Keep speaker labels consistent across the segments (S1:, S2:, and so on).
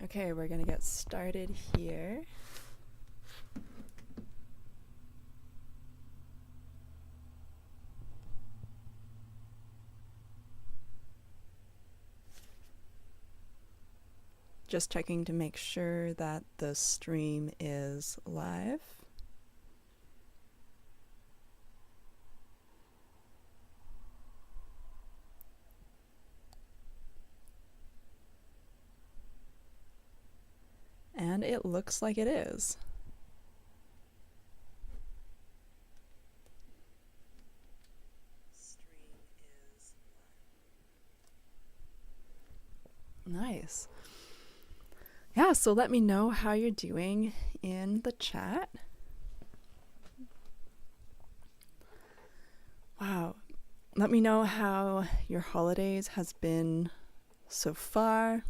S1: Okay, we're gonna get started here. Just checking to make sure that the stream is live. And it looks like it is. Nice. Yeah, so let me know how you're doing in the chat. Wow. Let me know how your holidays has been so far.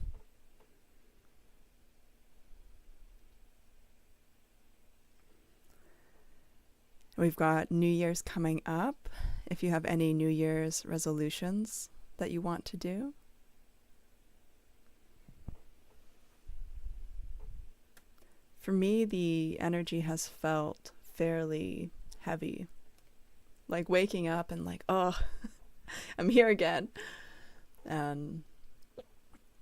S1: We've got New Year's coming up. If you have any New Year's resolutions that you want to do. For me, the energy has felt fairly heavy. Like waking up and like, oh, I'm here again. And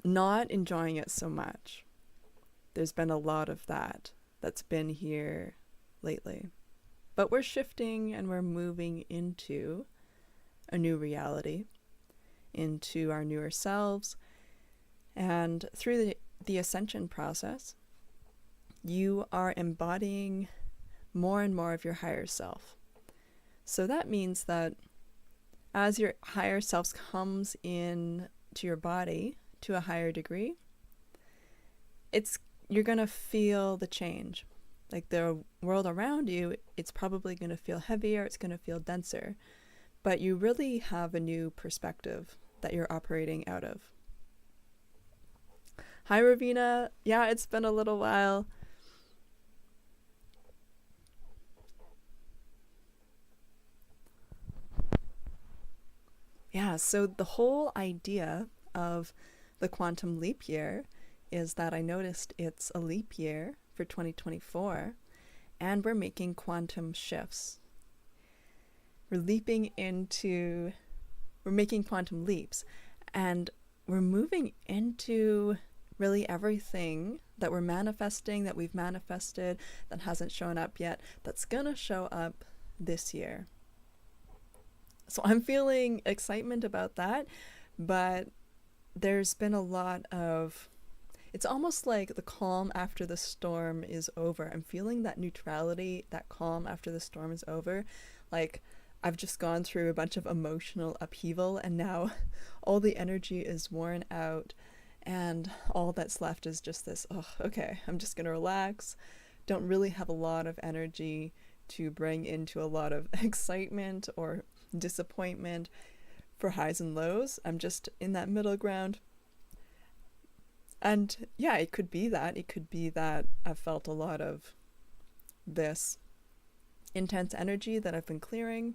S1: not enjoying it so much. There's been a lot of that's been here lately. But we're shifting and we're moving into a new reality, into our newer selves. And through the ascension process, you are embodying more and more of your higher self. So that means that as your higher self comes in to your body to a higher degree, you're going to feel the change. Like the world around you, it's probably going to feel heavier, it's going to feel denser, but you really have a new perspective that you're operating out of. Hi, Ravina. Yeah, it's been a little while. Yeah, so the whole idea of the quantum leap year is that I noticed it's a leap year for 2024, and we're making quantum shifts. We're making quantum leaps, and we're moving into really everything that we're manifesting, that we've manifested, that hasn't shown up yet, that's gonna show up this year. So I'm feeling excitement about that, but there's been a lot of, it's almost like the calm after the storm is over. I'm feeling that neutrality, that calm after the storm is over. Like I've just gone through a bunch of emotional upheaval and now all the energy is worn out and all that's left is just this, oh, okay, I'm just gonna relax. Don't really have a lot of energy to bring into a lot of excitement or disappointment for highs and lows. I'm just in that middle ground. And yeah, it could be that I've felt a lot of this intense energy that I've been clearing,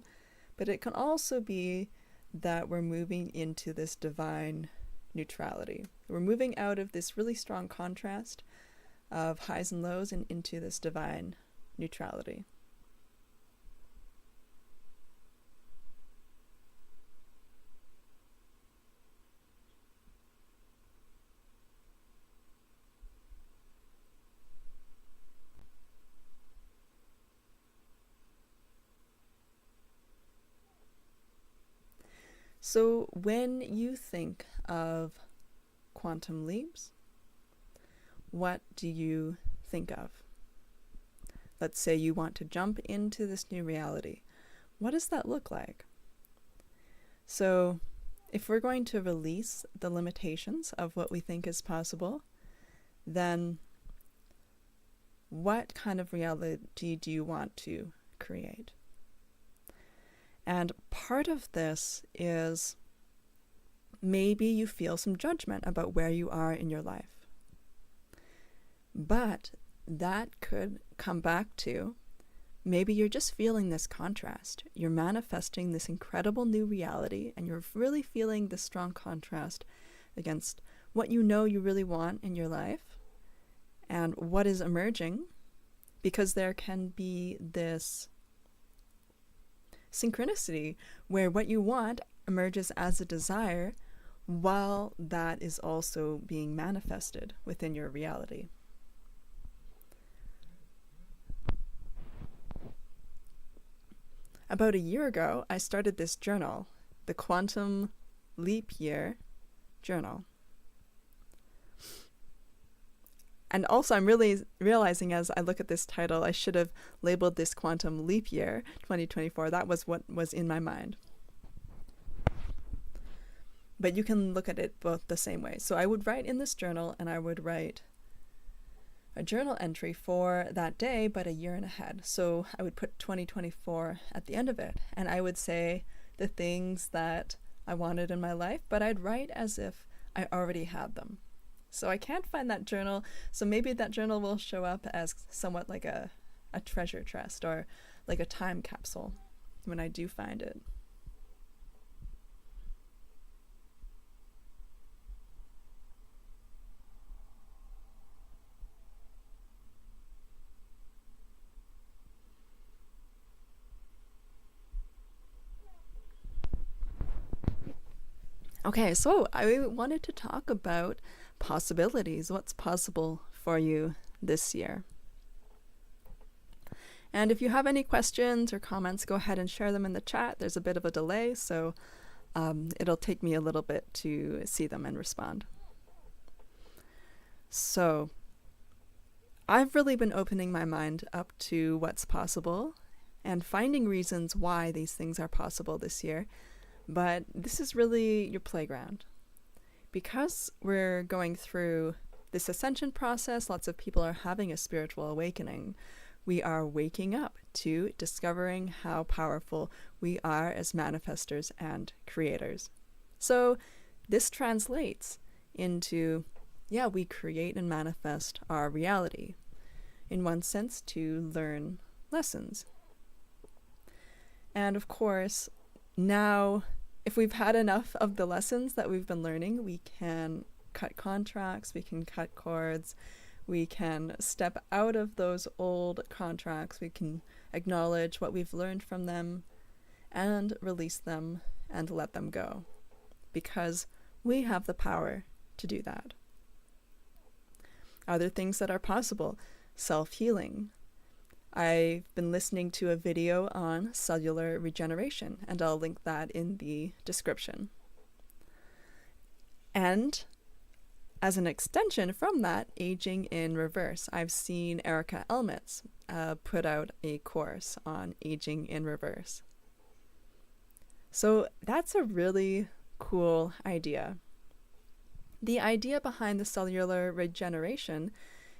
S1: but it can also be that we're moving into this divine neutrality. We're moving out of this really strong contrast of highs and lows and into this divine neutrality. So when you think of quantum leaps, what do you think of? Let's say you want to jump into this new reality. What does that look like? So if we're going to release the limitations of what we think is possible, then what kind of reality do you want to create? And part of this is maybe you feel some judgment about where you are in your life. But that could come back to maybe you're just feeling this contrast. You're manifesting this incredible new reality and you're really feeling this strong contrast against what you know you really want in your life and what is emerging, because there can be this synchronicity where what you want emerges as a desire while that is also being manifested within your reality. About a year ago, I started this journal, the Quantum Leap Year Journal. And also, I'm really realizing as I look at this title, I should have labeled this Quantum Leap Year 2024. That was what was in my mind. But you can look at it both the same way. So I would write in this journal, and I would write a journal entry for that day, but a year and ahead. So I would put 2024 at the end of it, and I would say the things that I wanted in my life, but I'd write as if I already had them. So I can't find that journal, so maybe that journal will show up as somewhat like a treasure chest or like a time capsule when I do find it. Okay, so I wanted to talk about possibilities, what's possible for you this year. And if you have any questions or comments, go ahead and share them in the chat. There's a bit of a delay, so it'll take me a little bit to see them and respond. So I've really been opening my mind up to what's possible and finding reasons why these things are possible this year. But this is really your playground. Because we're going through this ascension process, lots of people are having a spiritual awakening. We are waking up to discovering how powerful we are as manifestors and creators. So this translates into, we create and manifest our reality. In one sense, to learn lessons. And of course, now, if we've had enough of the lessons that we've been learning, we can cut contracts, we can cut cords, we can step out of those old contracts, we can acknowledge what we've learned from them and release them and let them go, because we have the power to do that. Other things that are possible: self-healing. I've been listening to a video on cellular regeneration, and I'll link that in the description. And as an extension from that, aging in reverse. I've seen Erica Elmitz put out a course on aging in reverse. So that's a really cool idea. The idea behind the cellular regeneration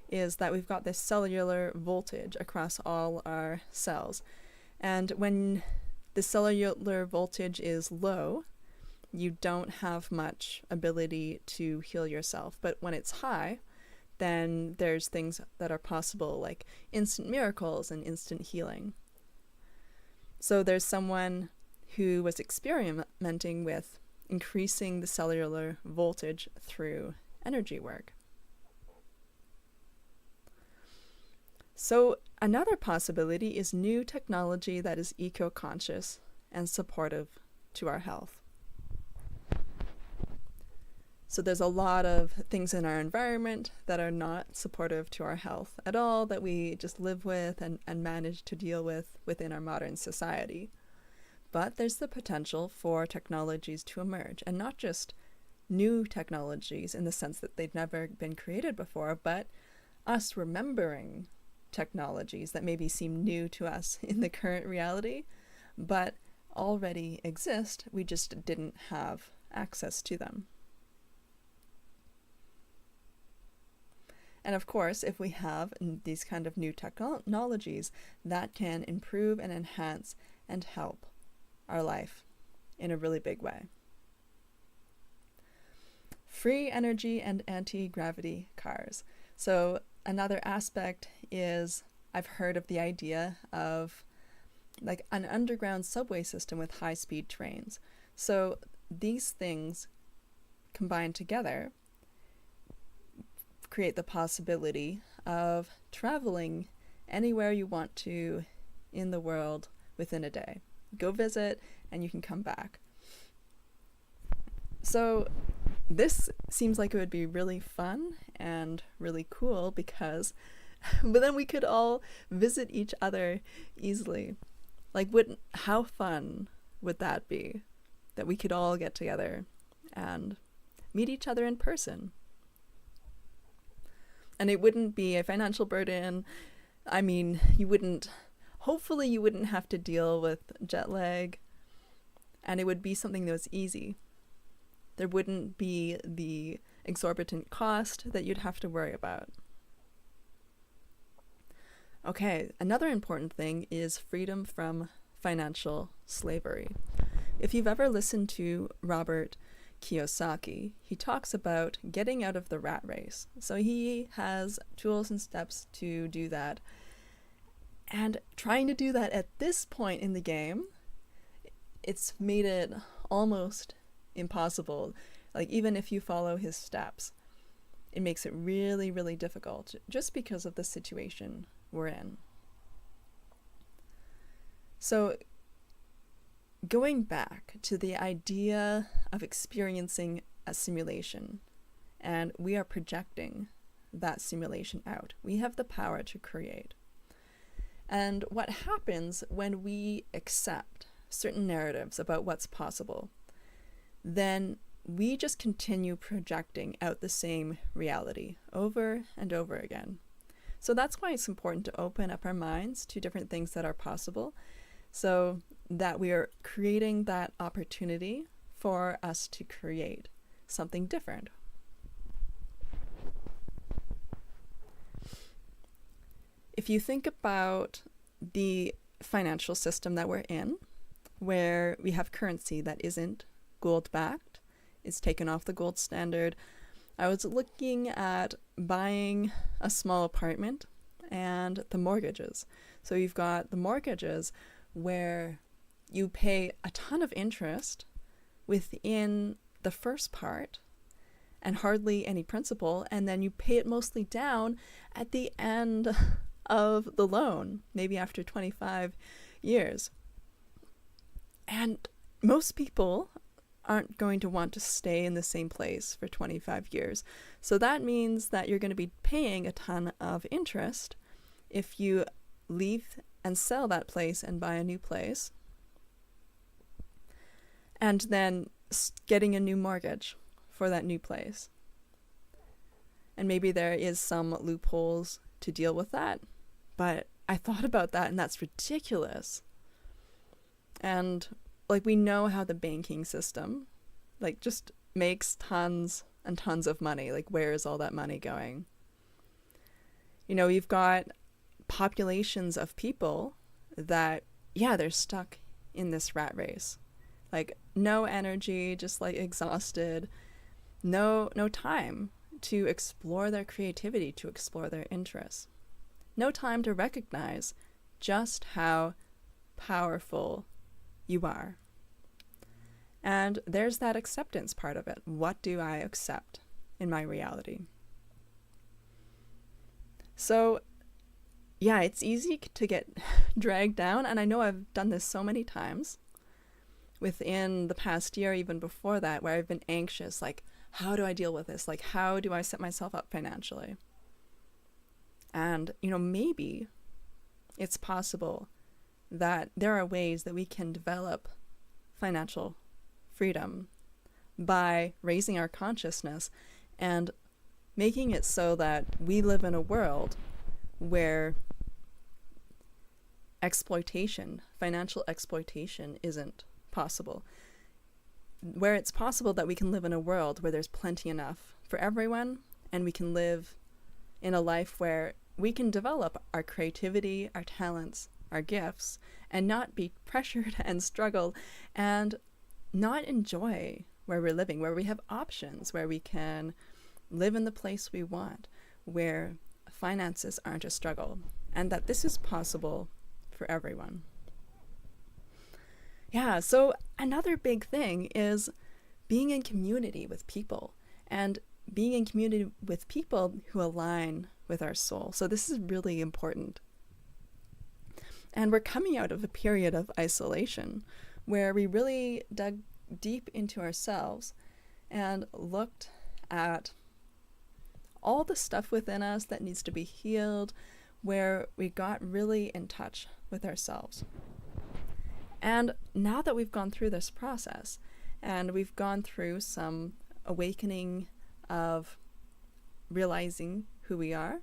S1: is that we've got this cellular voltage across all our cells. And when the cellular voltage is low, you don't have much ability to heal yourself. But when it's high, then there's things that are possible, like instant miracles and instant healing. So there's someone who was experimenting with increasing the cellular voltage through energy work. So another possibility is new technology that is eco-conscious and supportive to our health. So there's a lot of things in our environment that are not supportive to our health at all, that we just live with and manage to deal with within our modern society. But there's the potential for technologies to emerge, and not just new technologies in the sense that they've never been created before, but us remembering technologies that maybe seem new to us in the current reality, but already exist, we just didn't have access to them. And of course, if we have these kind of new technologies, that can improve and enhance and help our life in a really big way. Free energy and anti-gravity cars. So another aspect is, I've heard of the idea of like an underground subway system with high-speed trains. So these things combined together create the possibility of traveling anywhere you want to in the world within a day. Go visit and you can come back. So this seems like it would be really fun and really cool because but then we could all visit each other easily. Like, how fun would that be? That we could all get together and meet each other in person. And it wouldn't be a financial burden. I mean, hopefully you wouldn't have to deal with jet lag, and it would be something that was easy. There wouldn't be the exorbitant cost that you'd have to worry about. Okay, another important thing is freedom from financial slavery. If you've ever listened to Robert Kiyosaki, he talks about getting out of the rat race. So he has tools and steps to do that. And trying to do that at this point in the game, it's made it almost impossible. Like, even if you follow his steps, it makes it really, really difficult just because of the situation we're in. So going back to the idea of experiencing a simulation, and we are projecting that simulation out. We have the power to create. And what happens when we accept certain narratives about what's possible, then we just continue projecting out the same reality over and over again. So that's why it's important to open up our minds to different things that are possible, so that we are creating that opportunity for us to create something different. If you think about the financial system that we're in, where we have currency that isn't gold-backed, it's taken off the gold standard. I was looking at buying a small apartment and the mortgages. So you've got the mortgages where you pay a ton of interest within the first part and hardly any principal, and then you pay it mostly down at the end of the loan, maybe after 25 years. And most people aren't going to want to stay in the same place for 25 years. So that means that you're going to be paying a ton of interest if you leave and sell that place and buy a new place, and then getting a new mortgage for that new place. And maybe there is some loopholes to deal with that, but I thought about that and that's ridiculous. And like, we know how the banking system like just makes tons and tons of money. Like, where is all that money going? You know, you've got populations of people that, yeah, they're stuck in this rat race. Like, no energy, just like exhausted, no time to explore their creativity, to explore their interests. No time to recognize just how powerful you are. And there's that acceptance part of it. What do I accept in my reality? So, yeah, it's easy to get dragged down, and I know I've done this so many times within the past year, even before that, where I've been anxious, like, how do I deal with this? Like, how do I set myself up financially? And, you know, maybe it's possible that there are ways that we can develop financial freedom by raising our consciousness and making it so that we live in a world where exploitation, financial exploitation, isn't possible. Where it's possible that we can live in a world where there's plenty enough for everyone, and we can live in a life where we can develop our creativity, our talents, our gifts, and not be pressured and struggle and not enjoy where we're living, where we have options, where we can live in the place we want, where finances aren't a struggle, and that this is possible for everyone. Yeah, so another big thing is being in community with people, and being in community with people who align with our soul. So this is really important. And we're coming out of a period of isolation where we really dug deep into ourselves and looked at all the stuff within us that needs to be healed, where we got really in touch with ourselves. And now that we've gone through this process and we've gone through some awakening of realizing who we are,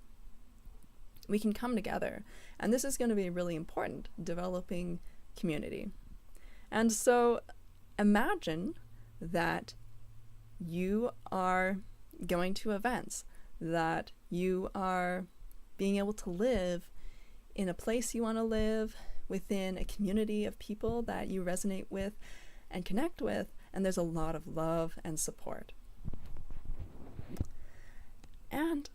S1: we can come together. And this is going to be really important, developing community. And so imagine that you are going to events, that you are being able to live in a place you want to live, within a community of people that you resonate with and connect with, and there's a lot of love and support. And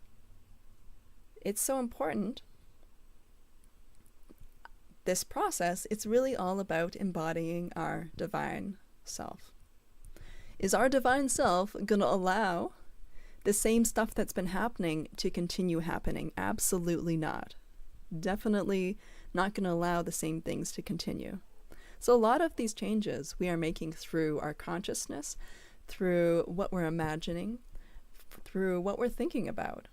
S1: it's so important, this process, it's really all about embodying our divine self. Is our divine self going to allow the same stuff that's been happening to continue happening? Absolutely not. Definitely not going to allow the same things to continue. So a lot of these changes we are making through our consciousness, through what we're imagining, through what we're thinking about.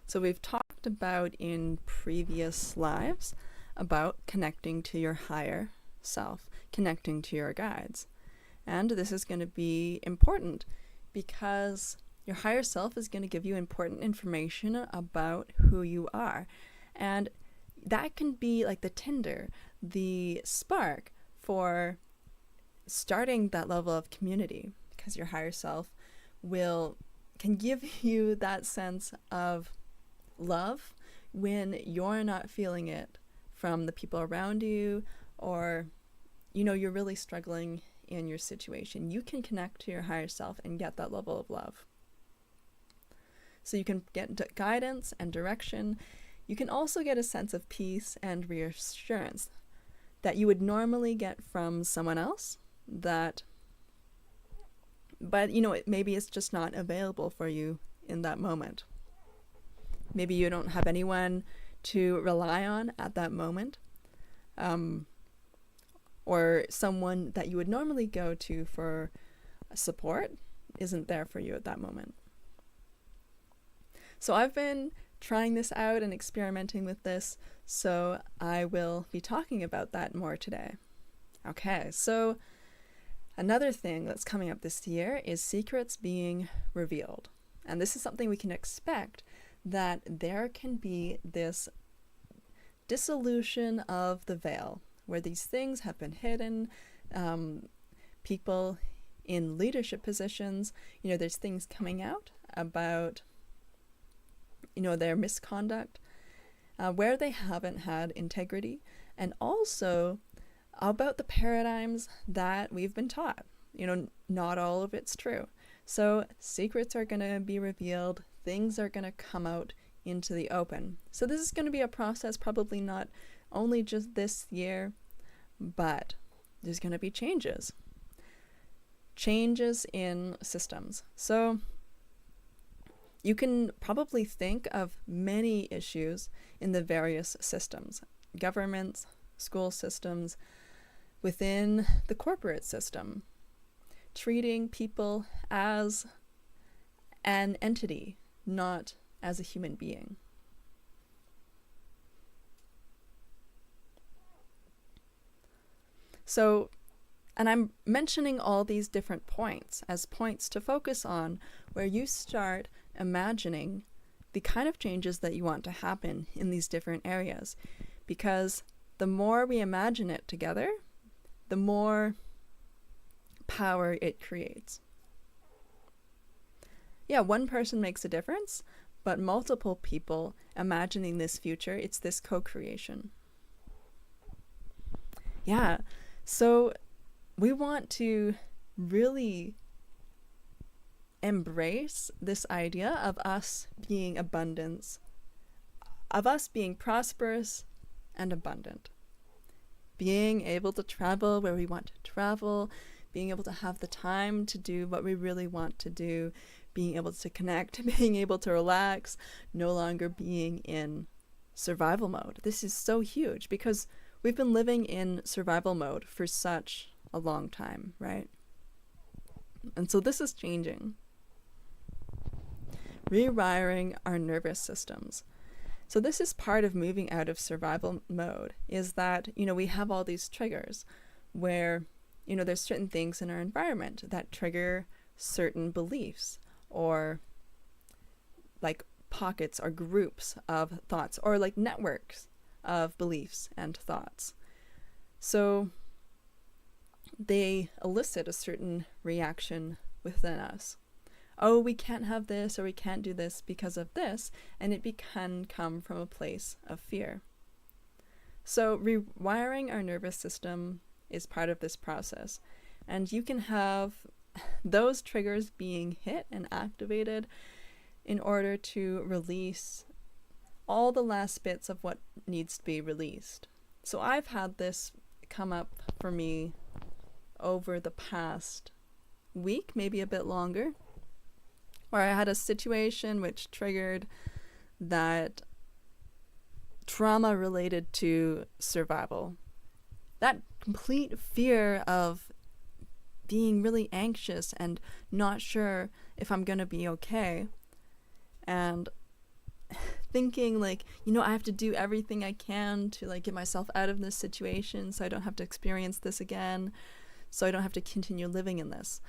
S1: So we've talked about in previous lives about connecting to your higher self, connecting to your guides. And this is going to be important because your higher self is going to give you important information about who you are. And that can be like the tinder, the spark for starting that level of community, because your higher self can give you that sense of love when you're not feeling it from the people around you, or you're really struggling in your situation. You can connect to your higher self and get that level of love. So you can get guidance and direction. You can also get a sense of peace and reassurance that you would normally get from someone else, but maybe it's just not available for you in that moment. Maybe you don't have anyone to rely on at that moment, or someone that you would normally go to for support isn't there for you at that moment. So I've been trying this out and experimenting with this, so I will be talking about that more today. Okay, so another thing that's coming up this year is secrets being revealed. And this is something we can expect, that there can be this dissolution of the veil, where these things have been hidden. People in leadership positions, there's things coming out about, their misconduct, where they haven't had integrity, and also about the paradigms that we've been taught. Not all of it's true. So secrets are going to be revealed, things are going to come out into the open. So this is going to be a process, probably not only just this year, but there's going to be changes in systems. So you can probably think of many issues in the various systems, governments, school systems, within the corporate system, treating people as an entity, not as a human being. So, and I'm mentioning all these different points as points to focus on, where you start imagining the kind of changes that you want to happen in these different areas. Because the more we imagine it together, the more power it creates. Yeah, one person makes a difference, but multiple people imagining this future, it's this co-creation. Yeah, so we want to really embrace this idea of us being abundance of us being prosperous and abundant, being able to travel where we want to travel, being able to have the time to do what we really want to do, being able to connect, being able to relax, no longer being in survival mode. This is so huge because we've been living in survival mode for such a long time, right? And so this is changing. Rewiring our nervous systems. So this is part of moving out of survival mode, is that, we have all these triggers where, there's certain things in our environment that trigger certain beliefs or like pockets or groups of thoughts or like networks of beliefs and thoughts. So they elicit a certain reaction within us. Oh, we can't have this or we can't do this because of this, and it can come from a place of fear. So rewiring our nervous system is part of this process, and you can have those triggers being hit and activated in order to release all the last bits of what needs to be released. So I've had this come up for me over the past week, maybe a bit longer, where I had a situation which triggered that trauma related to survival. That complete fear of being really anxious and not sure if I'm going to be okay. And thinking like, I have to do everything I can to like get myself out of this situation so I don't have to experience this again, so I don't have to continue living in this.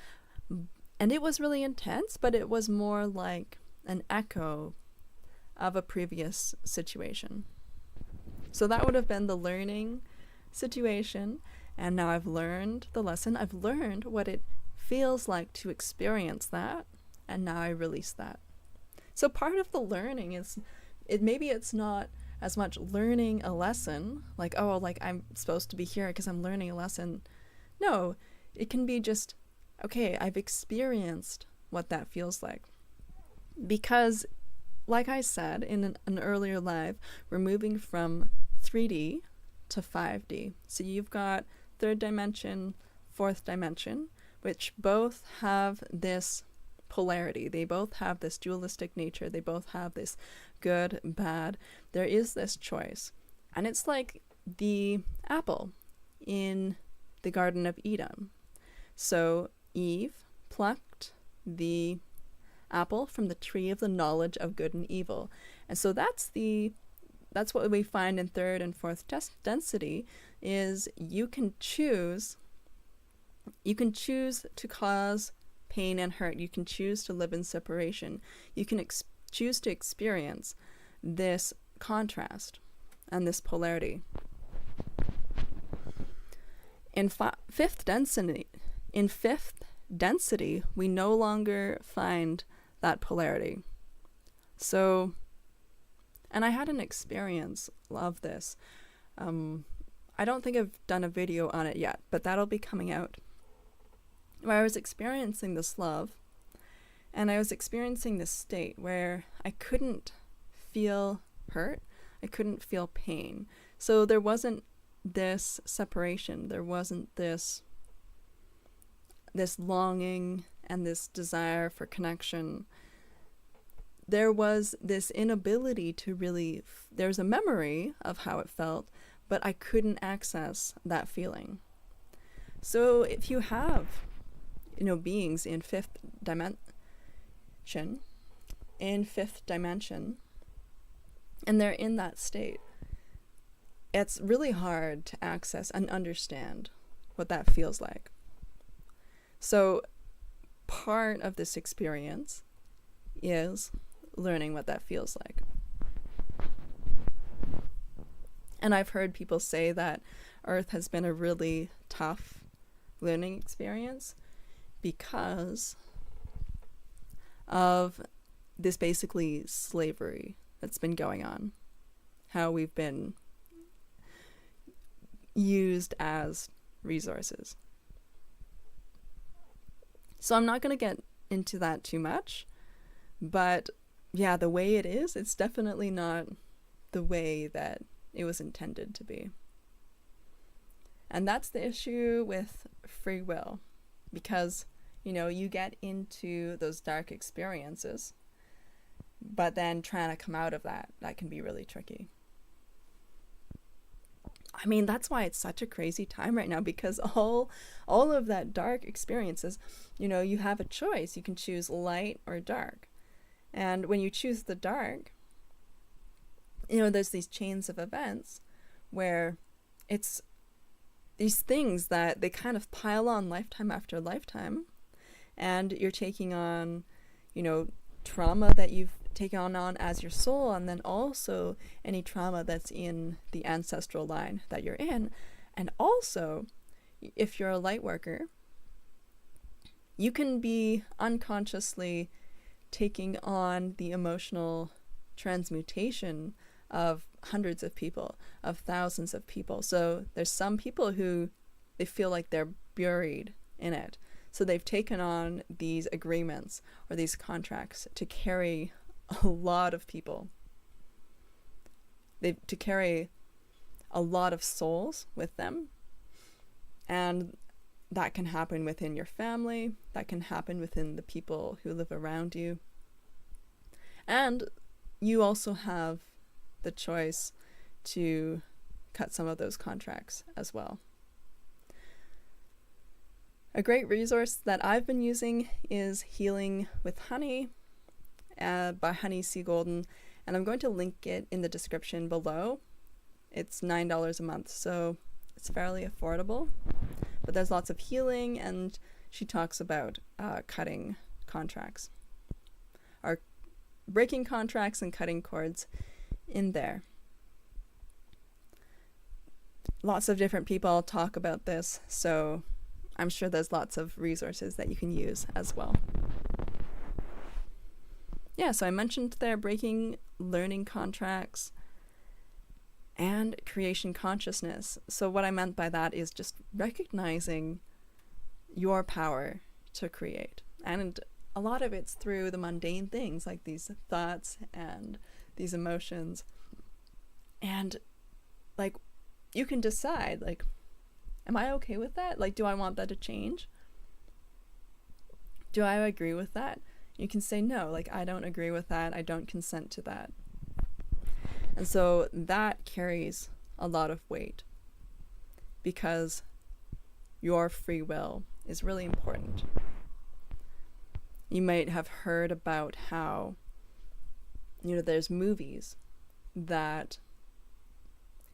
S1: And it was really intense, but it was more like an echo of a previous situation. So that would have been the learning situation. And now I've learned the lesson. I've learned what it feels like to experience that. And now I release that. So part of the learning is, maybe it's not as much learning a lesson, like, oh, like I'm supposed to be here because I'm learning a lesson. No, it can be just, okay, I've experienced what that feels like. Because, like I said in an earlier live, we're moving from 3D to 5D. So you've got third dimension, fourth dimension, which both have this polarity. They both have this dualistic nature. They both have this good, bad. There is this choice. And it's like the apple in the Garden of Eden. So Eve plucked the apple from the tree of the knowledge of good and evil. And so that's what we find in third and fourth density, is you can choose to cause pain and hurt. You can choose to live in separation. You can choose to experience this contrast and this polarity. In fifth density, we no longer find that polarity. So, and I had an experience of this. I don't think I've done a video on it yet, but that'll be coming out, where I was experiencing this love, and I was experiencing this state where I couldn't feel hurt, I couldn't feel pain. So there wasn't this separation, there wasn't this longing and this desire for connection. There was this inability to really, there's a memory of how it felt, but I couldn't access that feeling. So if you have, beings in fifth dimension, and they're in that state, it's really hard to access and understand what that feels like. So part of this experience is learning what that feels like. And I've heard people say that Earth has been a really tough learning experience because of this basically slavery that's been going on. How we've been used as resources. So I'm not going to get into that too much, but yeah, the way it is, it's definitely not the way that it was intended to be. And that's the issue with free will, because, you know, you get into those dark experiences, but then trying to come out of that can be really tricky. I mean, that's why it's such a crazy time right now, because all of that dark experiences, you know, you have a choice. You can choose light or dark. And when you choose the dark, you know, there's these chains of events where it's these things that they kind of pile on lifetime after lifetime, and you're taking on, you know, trauma that you've taken on as your soul, and then also any trauma that's in the ancestral line that you're in. And also, if you're a light worker, you can be unconsciously taking on the emotional transmutation of hundreds of people, of thousands of people. So there's some people who they feel like they're buried in it. So they've taken on these agreements or these contracts to carry a lot of people. To carry a lot of souls with them. And that can happen within your family. That can happen within the people who live around you. And you also have the choice to cut some of those contracts as well. A great resource that I've been using is Healing with Honey by Honey C. Golden, and I'm going to link it in the description below. It's $9 a month, so it's fairly affordable, but there's lots of healing, and she talks about cutting contracts, or breaking contracts and cutting cords in there. Lots of different people talk about this, so I'm sure there's lots of resources that you can use as well. Yeah, so I mentioned there breaking learning contracts and creation consciousness. So what I meant by that is just recognizing your power to create. And a lot of it's through the mundane things like these thoughts and these emotions. And like, you can decide, like, am I okay with that? Like, do I want that to change? Do I agree with that? You can say no, like, I don't agree with that. I don't consent to that. And so that carries a lot of weight because your free will is really important. You might have heard about how, you know, there's movies that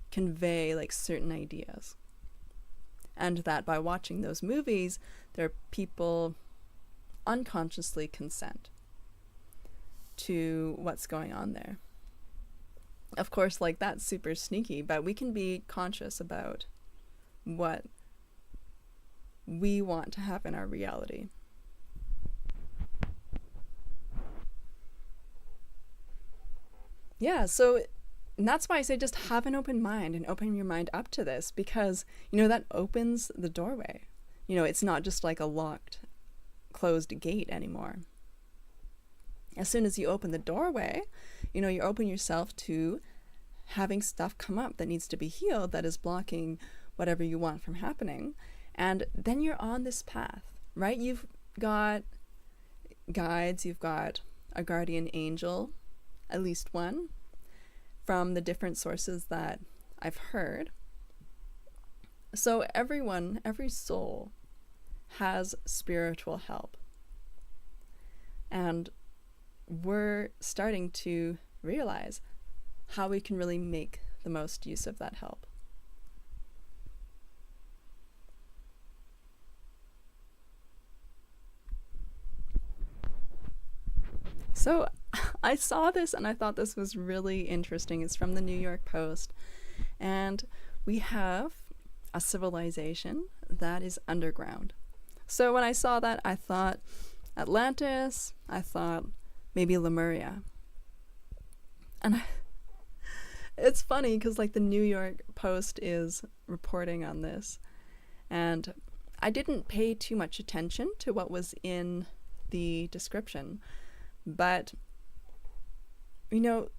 S1: convey like certain ideas. And that by watching those movies, there are people unconsciously consent to what's going on there. Of course, like, that's super sneaky, but we can be conscious about what we want to have in our reality. Yeah, so and that's why I say just have an open mind and open your mind up to this, because, you know, that opens the doorway. You know, it's not just like a locked, closed gate anymore. As soon as you open the doorway, you know, you open yourself to having stuff come up that needs to be healed, that is blocking whatever you want from happening. And then you're on this path, right? You've got guides, you've got a guardian angel, at least one, from the different sources that I've heard. So everyone, every soul has spiritual help. And we're starting to realize how we can really make the most use of that help. So I saw this and I thought this was really interesting. It's from the New York Post. And we have a civilization that is underground. So when I saw that, I thought Atlantis, I thought maybe Lemuria. And it's funny because like the New York Post is reporting on this. And I didn't pay too much attention to what was in the description. But, you know,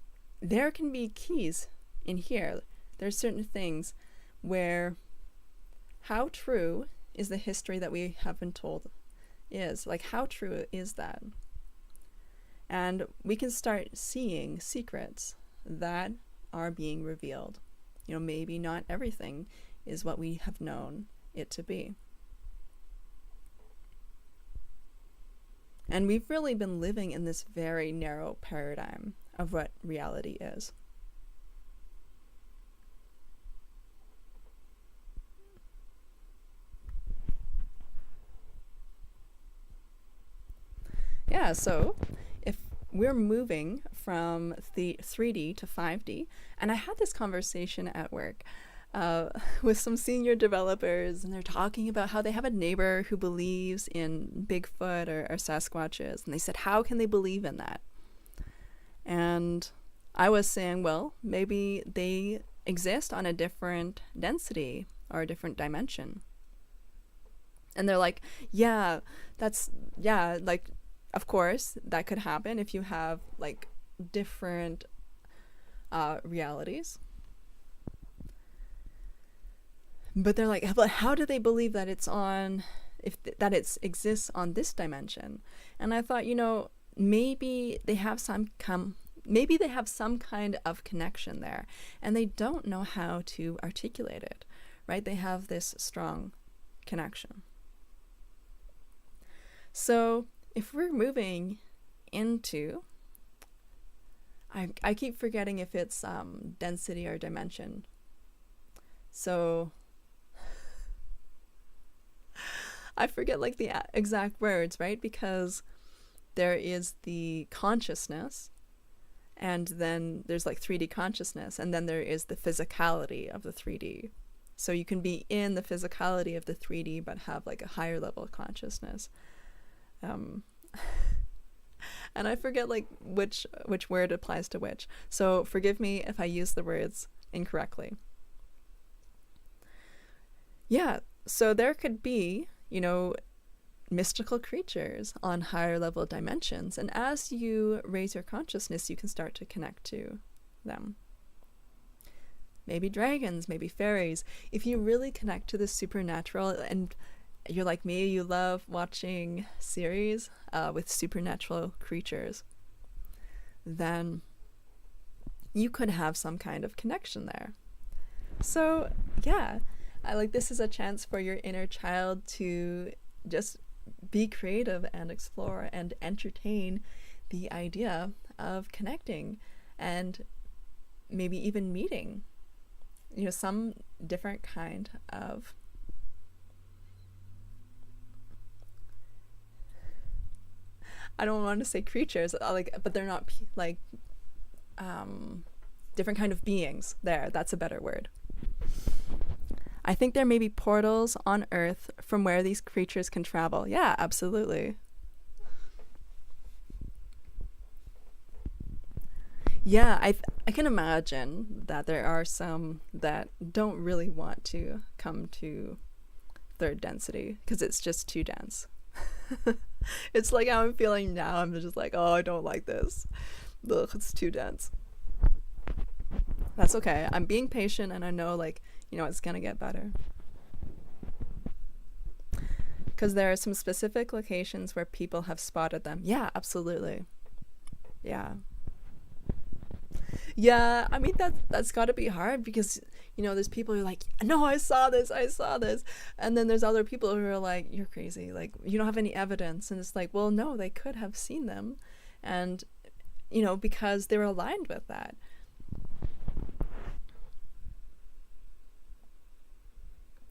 S1: there can be keys in here. There's certain things where how true is the history that we have been told is? Like, how true is that? And we can start seeing secrets that are being revealed. Maybe not everything is what we have known it to be. And we've really been living in this very narrow paradigm of what reality is. Yeah, so if we're moving from the 3D to 5D, and I had this conversation at work with some senior developers, and they're talking about how they have a neighbor who believes in Bigfoot or Sasquatches, and they said, how can they believe in that? And I was saying, well, maybe they exist on a different density or a different dimension. And they're like, like, of course, that could happen if you have like different realities. But they're like, but how do they believe that it's on, that it exists on this dimension? And I thought, maybe they have some kind of connection there, and they don't know how to articulate it, right? They have this strong connection. So if we're moving into, I keep forgetting if it's density or dimension. So I forget like the exact words, right? Because there is the consciousness, and then there's like 3D consciousness, and then there is the physicality of the 3D. So you can be in the physicality of the 3D but have like a higher level of consciousness. And I forget like which word applies to which. So forgive me if I use the words incorrectly. Yeah, so there could be, mystical creatures on higher level dimensions. And as you raise your consciousness, you can start to connect to them. Maybe dragons, maybe fairies. If you really connect to the supernatural, and you're like me, you love watching series with supernatural creatures, then you could have some kind of connection there. So yeah, this is a chance for your inner child to just be creative and explore and entertain the idea of connecting and maybe even meeting, some different kind of I don't want to say creatures, but they're not different kind of beings. That's a better word. I think there may be portals on Earth from where these creatures can travel. Yeah, absolutely. Yeah, I can imagine that there are some that don't really want to come to third density because it's just too dense. It's like how I'm feeling now. I'm just like, oh, I don't like this. Ugh, it's too dense. That's okay. I'm being patient, and I know, it's gonna get better. Because there are some specific locations where people have spotted them. Yeah, absolutely. Yeah. Yeah, I mean, that's got to be hard because, there's people who are like, no, I saw this. And then there's other people who are like, you're crazy. Like, you don't have any evidence. And it's like, well, no, they could have seen them. And, because they were aligned with that.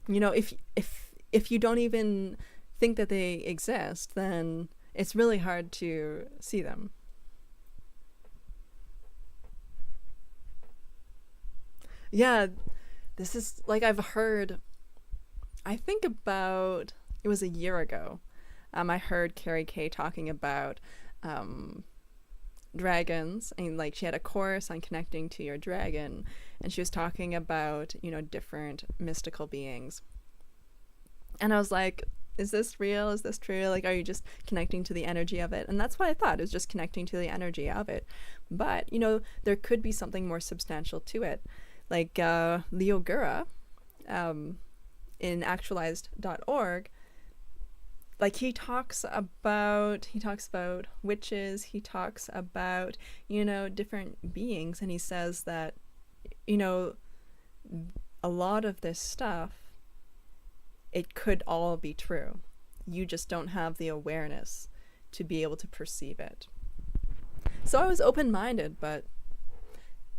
S1: If you don't even think that they exist, then it's really hard to see them. Yeah, this is I've heard, I think about, it was a year ago, I heard Carrie Kay talking about dragons, and she had a course on connecting to your dragon, and she was talking about different mystical beings, and I was like, is this real? Is this true? Like, are you just connecting to the energy of it? And that's what I thought, is just connecting to the energy of it. But, you know, there could be something more substantial to it. Like Leo Gura, in actualized.org, like he talks about witches, he talks about, you know, different beings, and he says that, you know, a lot of this stuff, it could all be true. You just don't have the awareness to be able to perceive it. So I was open-minded, but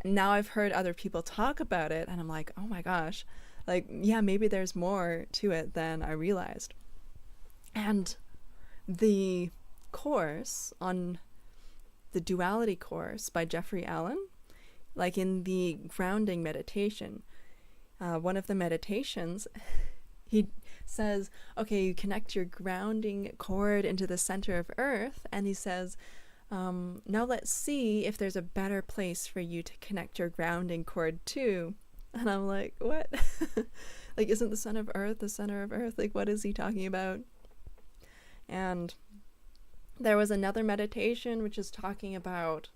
S1: now I've heard other people talk about it, and I'm like, oh my gosh, like, yeah, maybe there's more to it than I realized. And the course on the duality course by Jeffrey Allen, like in the grounding meditation, one of the meditations, he says, okay, you connect your grounding cord into the center of Earth, and he says, now let's see if there's a better place for you to connect your grounding cord to. And I'm like, what? Like, isn't the center of Earth the center of Earth? Like, what is he talking about? And there was another meditation which is talking about,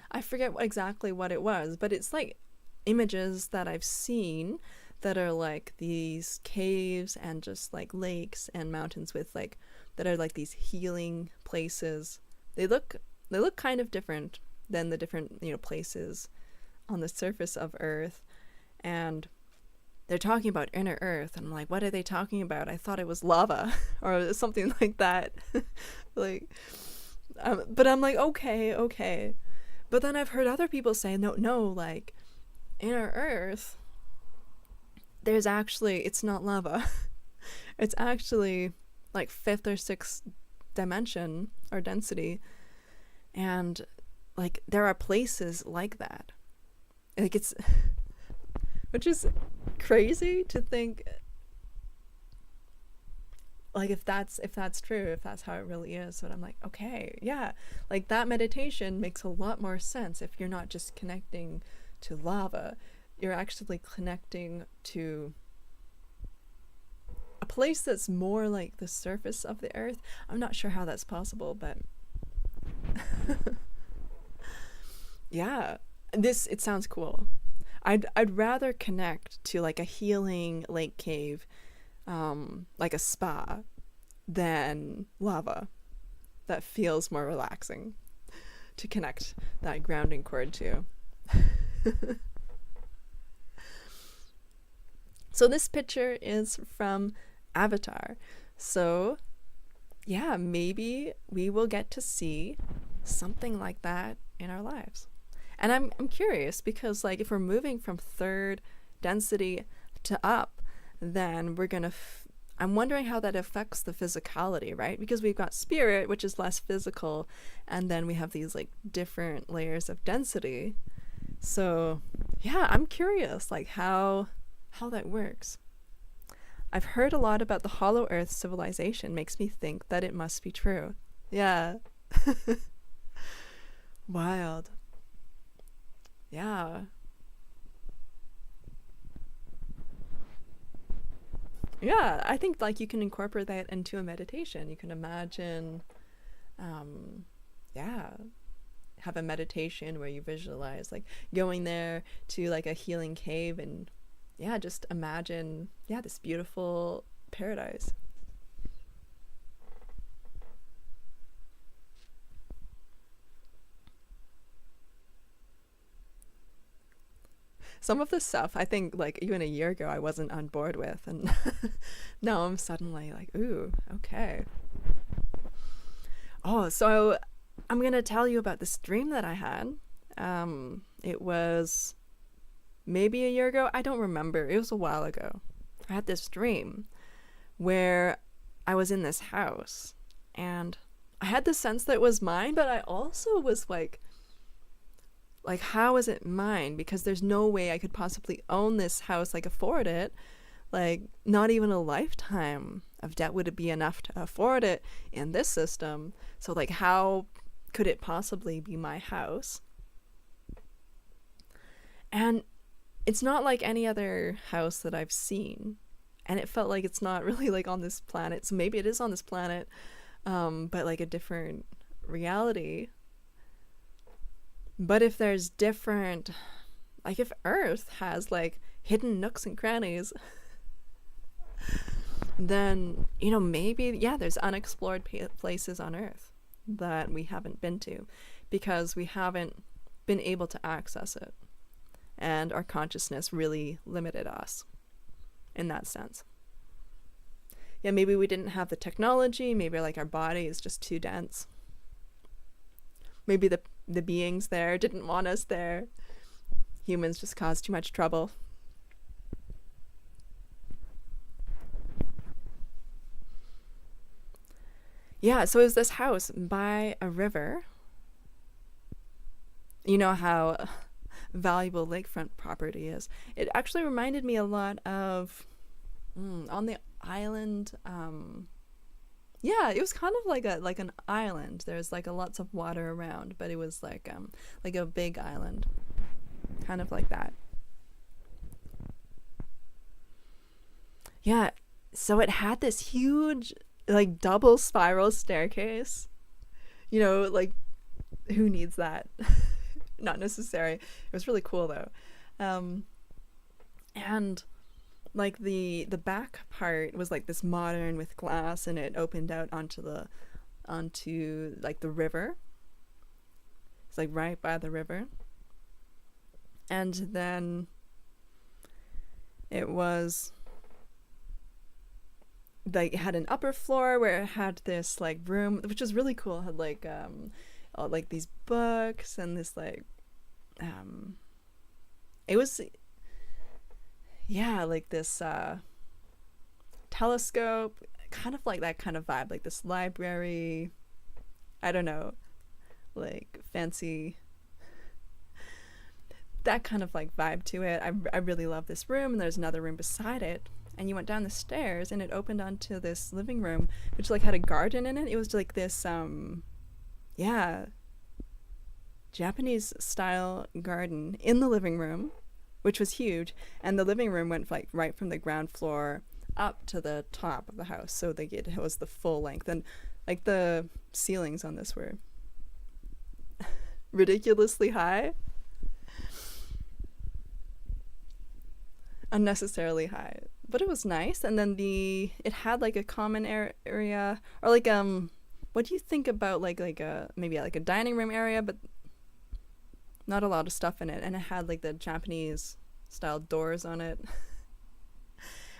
S1: I forget exactly what it was, but it's like images that I've seen that are like these caves and just like lakes and mountains with like, that are like these healing places. They look kind of different than the different, you know, places on the surface of Earth. And they're talking about inner Earth, and I'm like, what are they talking about? I thought it was lava or something like that. Like, but I'm like, okay. But then I've heard other people say, no, like, inner Earth, there's actually, it's not lava. It's actually like 5th or 6th dimension or density. And like, there are places like that. Like, it's, which is crazy to think, like, if that's true, if that's how it really is. But I'm like, okay, yeah, like that meditation makes a lot more sense. If you're not just connecting to lava, you're actually connecting to a place that's more like the surface of the Earth. I'm not sure how that's possible, but yeah, it sounds cool. I'd rather connect to like a healing lake cave, like a spa, than lava. That feels more relaxing to connect that grounding cord to. So this picture is from Avatar. So yeah, maybe we will get to see something like that in our lives. And I'm curious, because like, if we're moving from 3rd density to up, then we're gonna I'm wondering how that affects the physicality, right? Because we've got spirit, which is less physical, and then we have these like different layers of density. So yeah, I'm curious, like how that works. I've heard a lot about the Hollow Earth civilization. Makes me think that it must be true. Yeah. Wild. Yeah. Yeah, I think like you can incorporate that into a meditation. You can imagine, yeah, have a meditation where you visualize like going there to like a healing cave, and yeah, just imagine, yeah, this beautiful paradise. Some of the stuff, I think, like, even a year ago, I wasn't on board with. And now I'm suddenly like, ooh, okay. Oh, so I'm going to tell you about this dream that I had. It was maybe a year ago. I don't remember. It was a while ago. I had this dream where I was in this house. And I had the sense that it was mine, but I also was like, how is it mine? Because there's no way I could possibly own this house, like afford it. Like, not even a lifetime of debt would it be enough to afford it in this system. So like, how could it possibly be my house? And it's not like any other house that I've seen. And it felt like it's not really like on this planet. So maybe it is on this planet, but like a different reality. But if there's different, like if Earth has like hidden nooks and crannies, then, you know, maybe, yeah, there's unexplored places on Earth that we haven't been to because we haven't been able to access it. And our consciousness really limited us in that sense. Yeah, maybe we didn't have the technology. Maybe like our body is just too dense. Maybe the beings there didn't want us there. Humans just caused too much trouble. Yeah, so it was this house by a river. You know how valuable lakefront property is. It actually reminded me a lot of on the island. Yeah, it was kind of like an island. There's like lots of water around, but it was like a big island, kind of like that. Yeah, so it had this huge like double spiral staircase. You know, like who needs that? Not necessary. It was really cool though. And like the back part was like this modern with glass, and it opened out onto like the river. It's like right by the river. And then it was like it had an upper floor where it had this like room, which was really cool. It had like these books and this like it was, yeah, like this telescope, kind of like that kind of vibe, like this library, I don't know, like fancy, that kind of like vibe to it. I really love this room, and there's another room beside it, and you went down the stairs and it opened onto this living room, which like had a garden in it. It was like this yeah, Japanese style garden in the living room, which was huge, and the living room went like right from the ground floor up to the top of the house, so like it was the full length, and like the ceilings on this were ridiculously high, unnecessarily high, but it was nice. And then it had like a common area, or like what do you think about like a maybe like a dining room area, but not a lot of stuff in it, and it had like the Japanese style doors on it.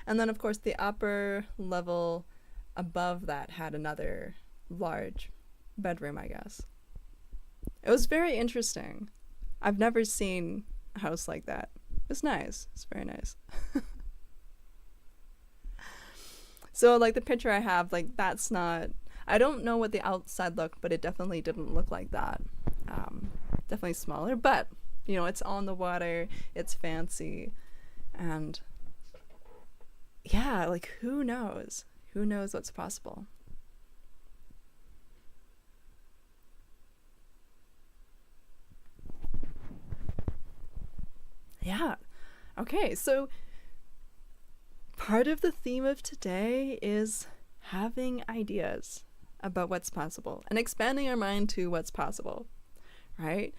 S1: And then of course the upper level above that had another large bedroom, I guess. It was very interesting. I've never seen a house like that. It's nice. It's very nice. So like the picture I have, like that's not, I don't know what the outside looked, but it definitely didn't look like that. Definitely smaller, but you know, it's on the water, it's fancy, and yeah, like who knows what's possible. Yeah, okay, so part of the theme of today is having ideas about what's possible and expanding our mind to what's possible, right?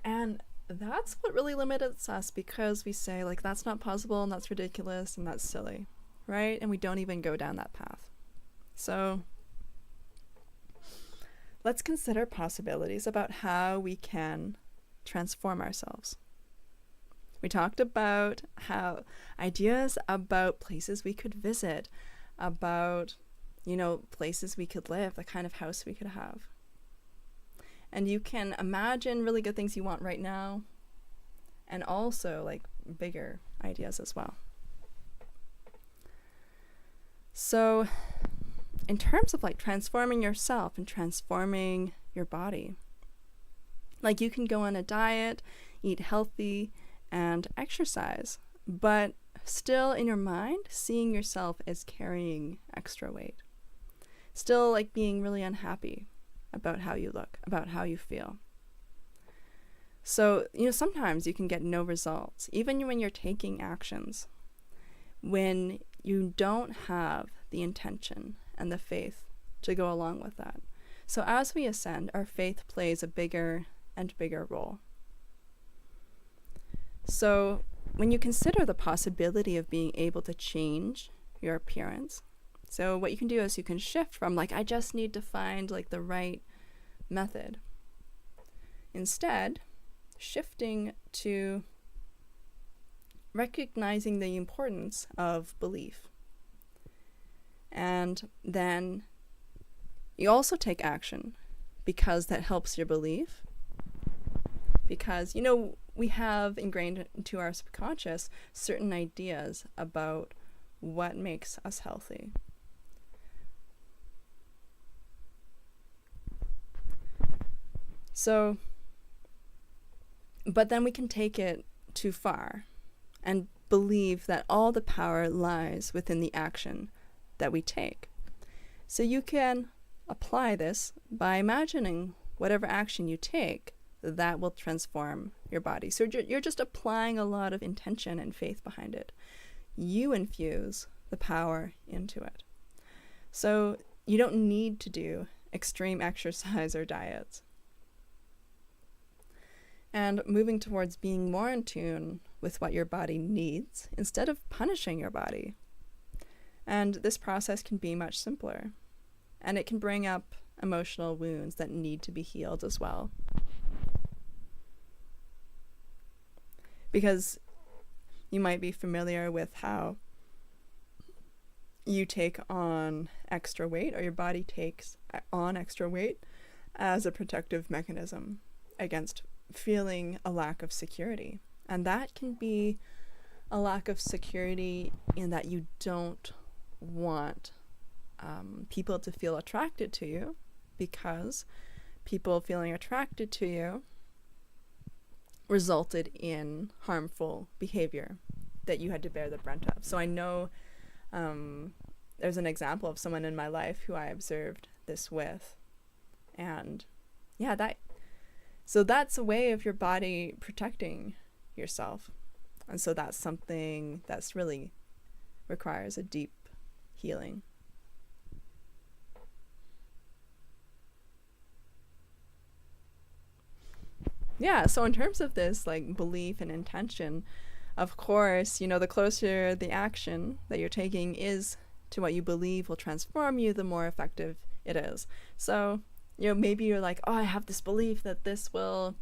S1: And that's what really limits us, because we say like that's not possible and that's ridiculous and that's silly, right? And we don't even go down that path. So let's consider possibilities about how we can transform ourselves. We talked about how ideas about places we could visit, about, you know, places we could live, the kind of house we could have. And you can imagine really good things you want right now, and also like bigger ideas as well. So in terms of like transforming yourself and transforming your body, like you can go on a diet, eat healthy, and exercise, but still in your mind seeing yourself as carrying extra weight, still like being really unhappy about how you look, about how you feel. So, you know, sometimes you can get no results, even when you're taking actions. When you don't have the intention and the faith to go along with that. So as we ascend, our faith plays a bigger and bigger role. So when you consider the possibility of being able to change your appearance, so what you can do is you can shift from like, I just need to find like the right method. Instead, shifting to recognizing the importance of belief. And then you also take action because that helps your belief. Because, we have ingrained into our subconscious certain ideas about what makes us healthy. So, but then we can take it too far and believe that all the power lies within the action that we take. So you can apply this by imagining whatever action you take that will transform your body. So you're just applying a lot of intention and faith behind it. You infuse the power into it. So you don't need to do extreme exercise or diets. And moving towards being more in tune with what your body needs instead of punishing your body. And this process can be much simpler. And it can bring up emotional wounds that need to be healed as well. Because you might be familiar with how you take on extra weight, or your body takes on extra weight as a protective mechanism against feeling a lack of security. And that can be a lack of security in that you don't want people to feel attracted to you, because people feeling attracted to you resulted in harmful behavior that you had to bear the brunt of. So I know there's an example of someone in my life who I observed this with. And yeah, that's a way of your body protecting yourself. And so that's something that's really requires a deep healing. Yeah, so in terms of this like belief and intention, of course, the closer the action that you're taking is to what you believe will transform you, the more effective it is. So, maybe you're like, oh, I have this belief that this will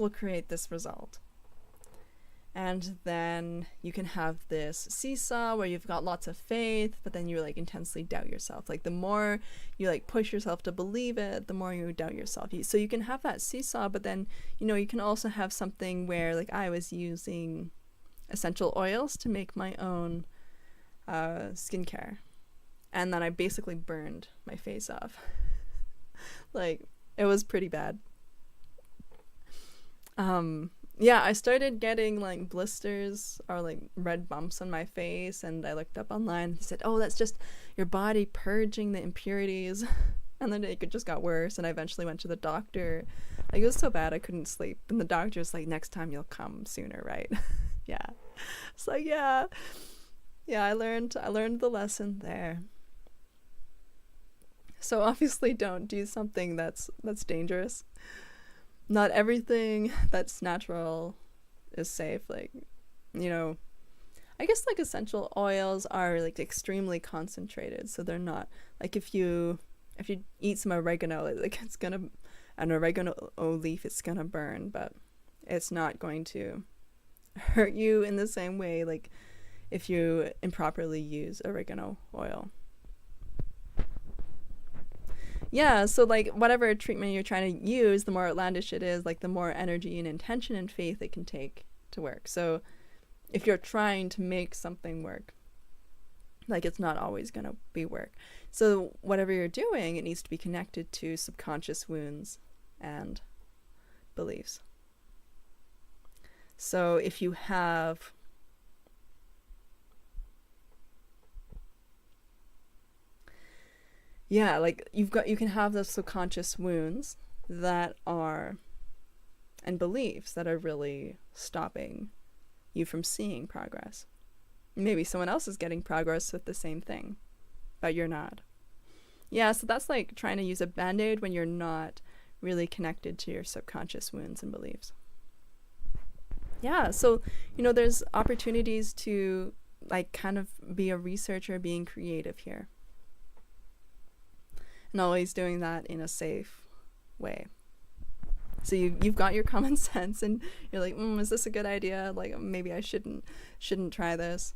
S1: create this result. And then you can have this seesaw where you've got lots of faith, but then you like intensely doubt yourself. Like the more you like push yourself to believe it, the more you doubt yourself. So you can have that seesaw, but then, you can also have something where like I was using essential oils to make my own skincare. And then I basically burned my face off. Like, it was pretty bad. Yeah, I started getting like blisters or like red bumps on my face, and I looked up online. He said, oh, that's just your body purging the impurities. And then it just got worse, and I eventually went to the doctor. Like, it was so bad I couldn't sleep. And the doctor was like, next time you'll come sooner, right? Yeah. It's like, yeah, I learned the lesson there. So obviously don't do something that's dangerous. Not everything that's natural is safe. Like, I guess like essential oils are like extremely concentrated, so they're not like if you eat some oregano, like an oregano leaf, it's gonna burn, but it's not going to hurt you in the same way like if you improperly use oregano oil. Yeah, so like whatever treatment you're trying to use, the more outlandish it is, like the more energy and intention and faith it can take to work. So if you're trying to make something work, like it's not always going to be work. So whatever you're doing, it needs to be connected to subconscious wounds and beliefs. So if you have like you can have those subconscious wounds that are and beliefs that are really stopping you from seeing progress. Maybe someone else is getting progress with the same thing, but you're not. Yeah, so that's like trying to use a band-aid when you're not really connected to your subconscious wounds and beliefs. Yeah, so, there's opportunities to like kind of be a researcher, being creative here. And always doing that in a safe way. So you've got your common sense and you're like, is this a good idea? Like, maybe I shouldn't try this.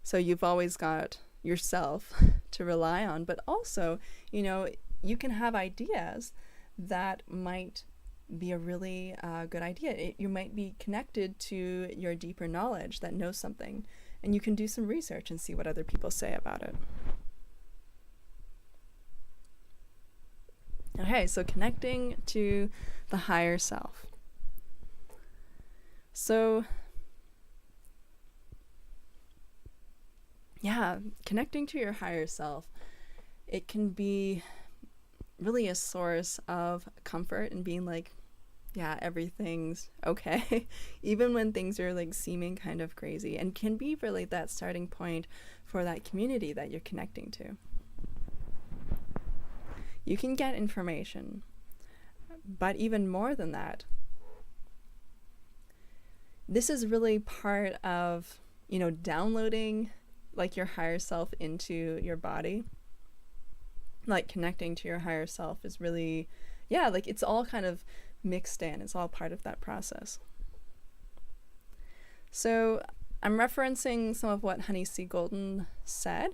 S1: So you've always got yourself to rely on, but also, you can have ideas that might be a really good idea. You might be connected to your deeper knowledge that knows something, and you can do some research and see what other people say about it. Okay, so connecting to the higher self. So, yeah, connecting to your higher self, it can be really a source of comfort and being like, yeah, everything's okay, even when things are like seeming kind of crazy, and can be really that starting point for that community that you're connecting to. You can get information, but even more than that, this is really part of, downloading like your higher self into your body. Like connecting to your higher self is really, like it's all kind of mixed in. It's all part of that process. So I'm referencing some of what Honey C. Golden said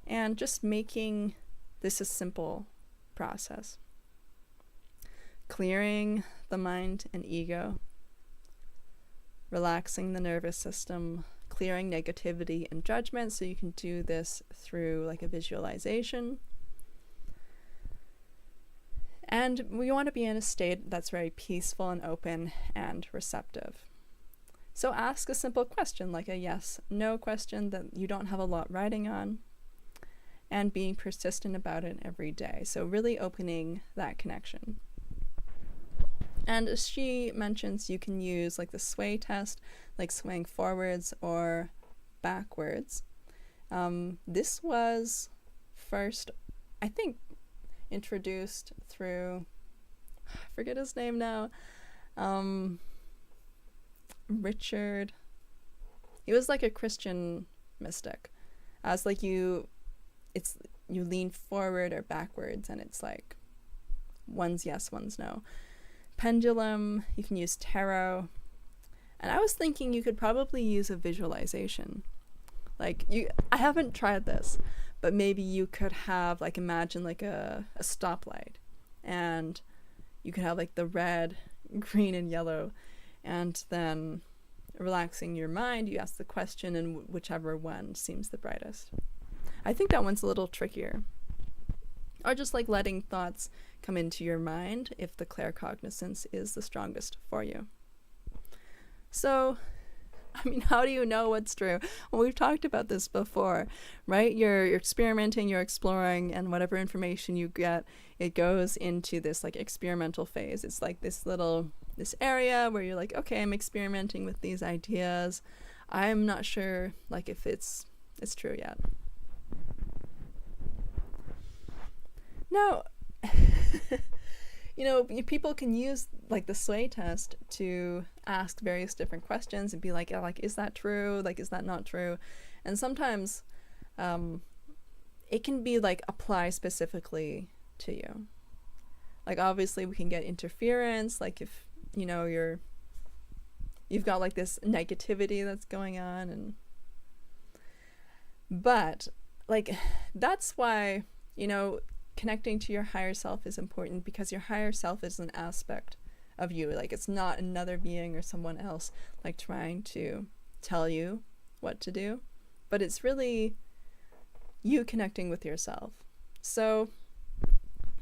S1: and just making this a simple process. Clearing the mind and ego, relaxing the nervous system, clearing negativity and judgment. So you can do this through like a visualization. And we want to be in a state that's very peaceful and open and receptive. So ask a simple question, like a yes/no question that you don't have a lot writing on, and being persistent about it every day. So really opening that connection. And as she mentions, you can use like the sway test, like swaying forwards or backwards. This was first, I think, introduced through, I forget his name now, Richard. He was like a Christian mystic. As like you lean forward or backwards, and it's like one's yes, one's no. Pendulum, you can use tarot. And I was thinking you could probably use a visualization. I haven't tried this, but maybe you could have like, imagine like a stoplight, and you could have like the red, green, and yellow, and then relaxing your mind, you ask the question, and whichever one seems the brightest. I think that one's a little trickier. Or just like letting thoughts come into your mind if the claircognizance is the strongest for you. So, I mean, how do you know what's true? Well, we've talked about this before, right? You're experimenting, you're exploring, and whatever information you get, it goes into this like experimental phase. It's like this area where you're like, okay, I'm experimenting with these ideas. I'm not sure like if it's true yet. Now, people can use like the sway test to ask various different questions and be like, is that true? Like, is that not true? And sometimes it can be like apply specifically to you. Like, obviously we can get interference, like if, you've got like this negativity that's going on, but like, that's why, connecting to your higher self is important, because your higher self is an aspect of you. Like, it's not another being or someone else like trying to tell you what to do, but it's really you connecting with yourself. So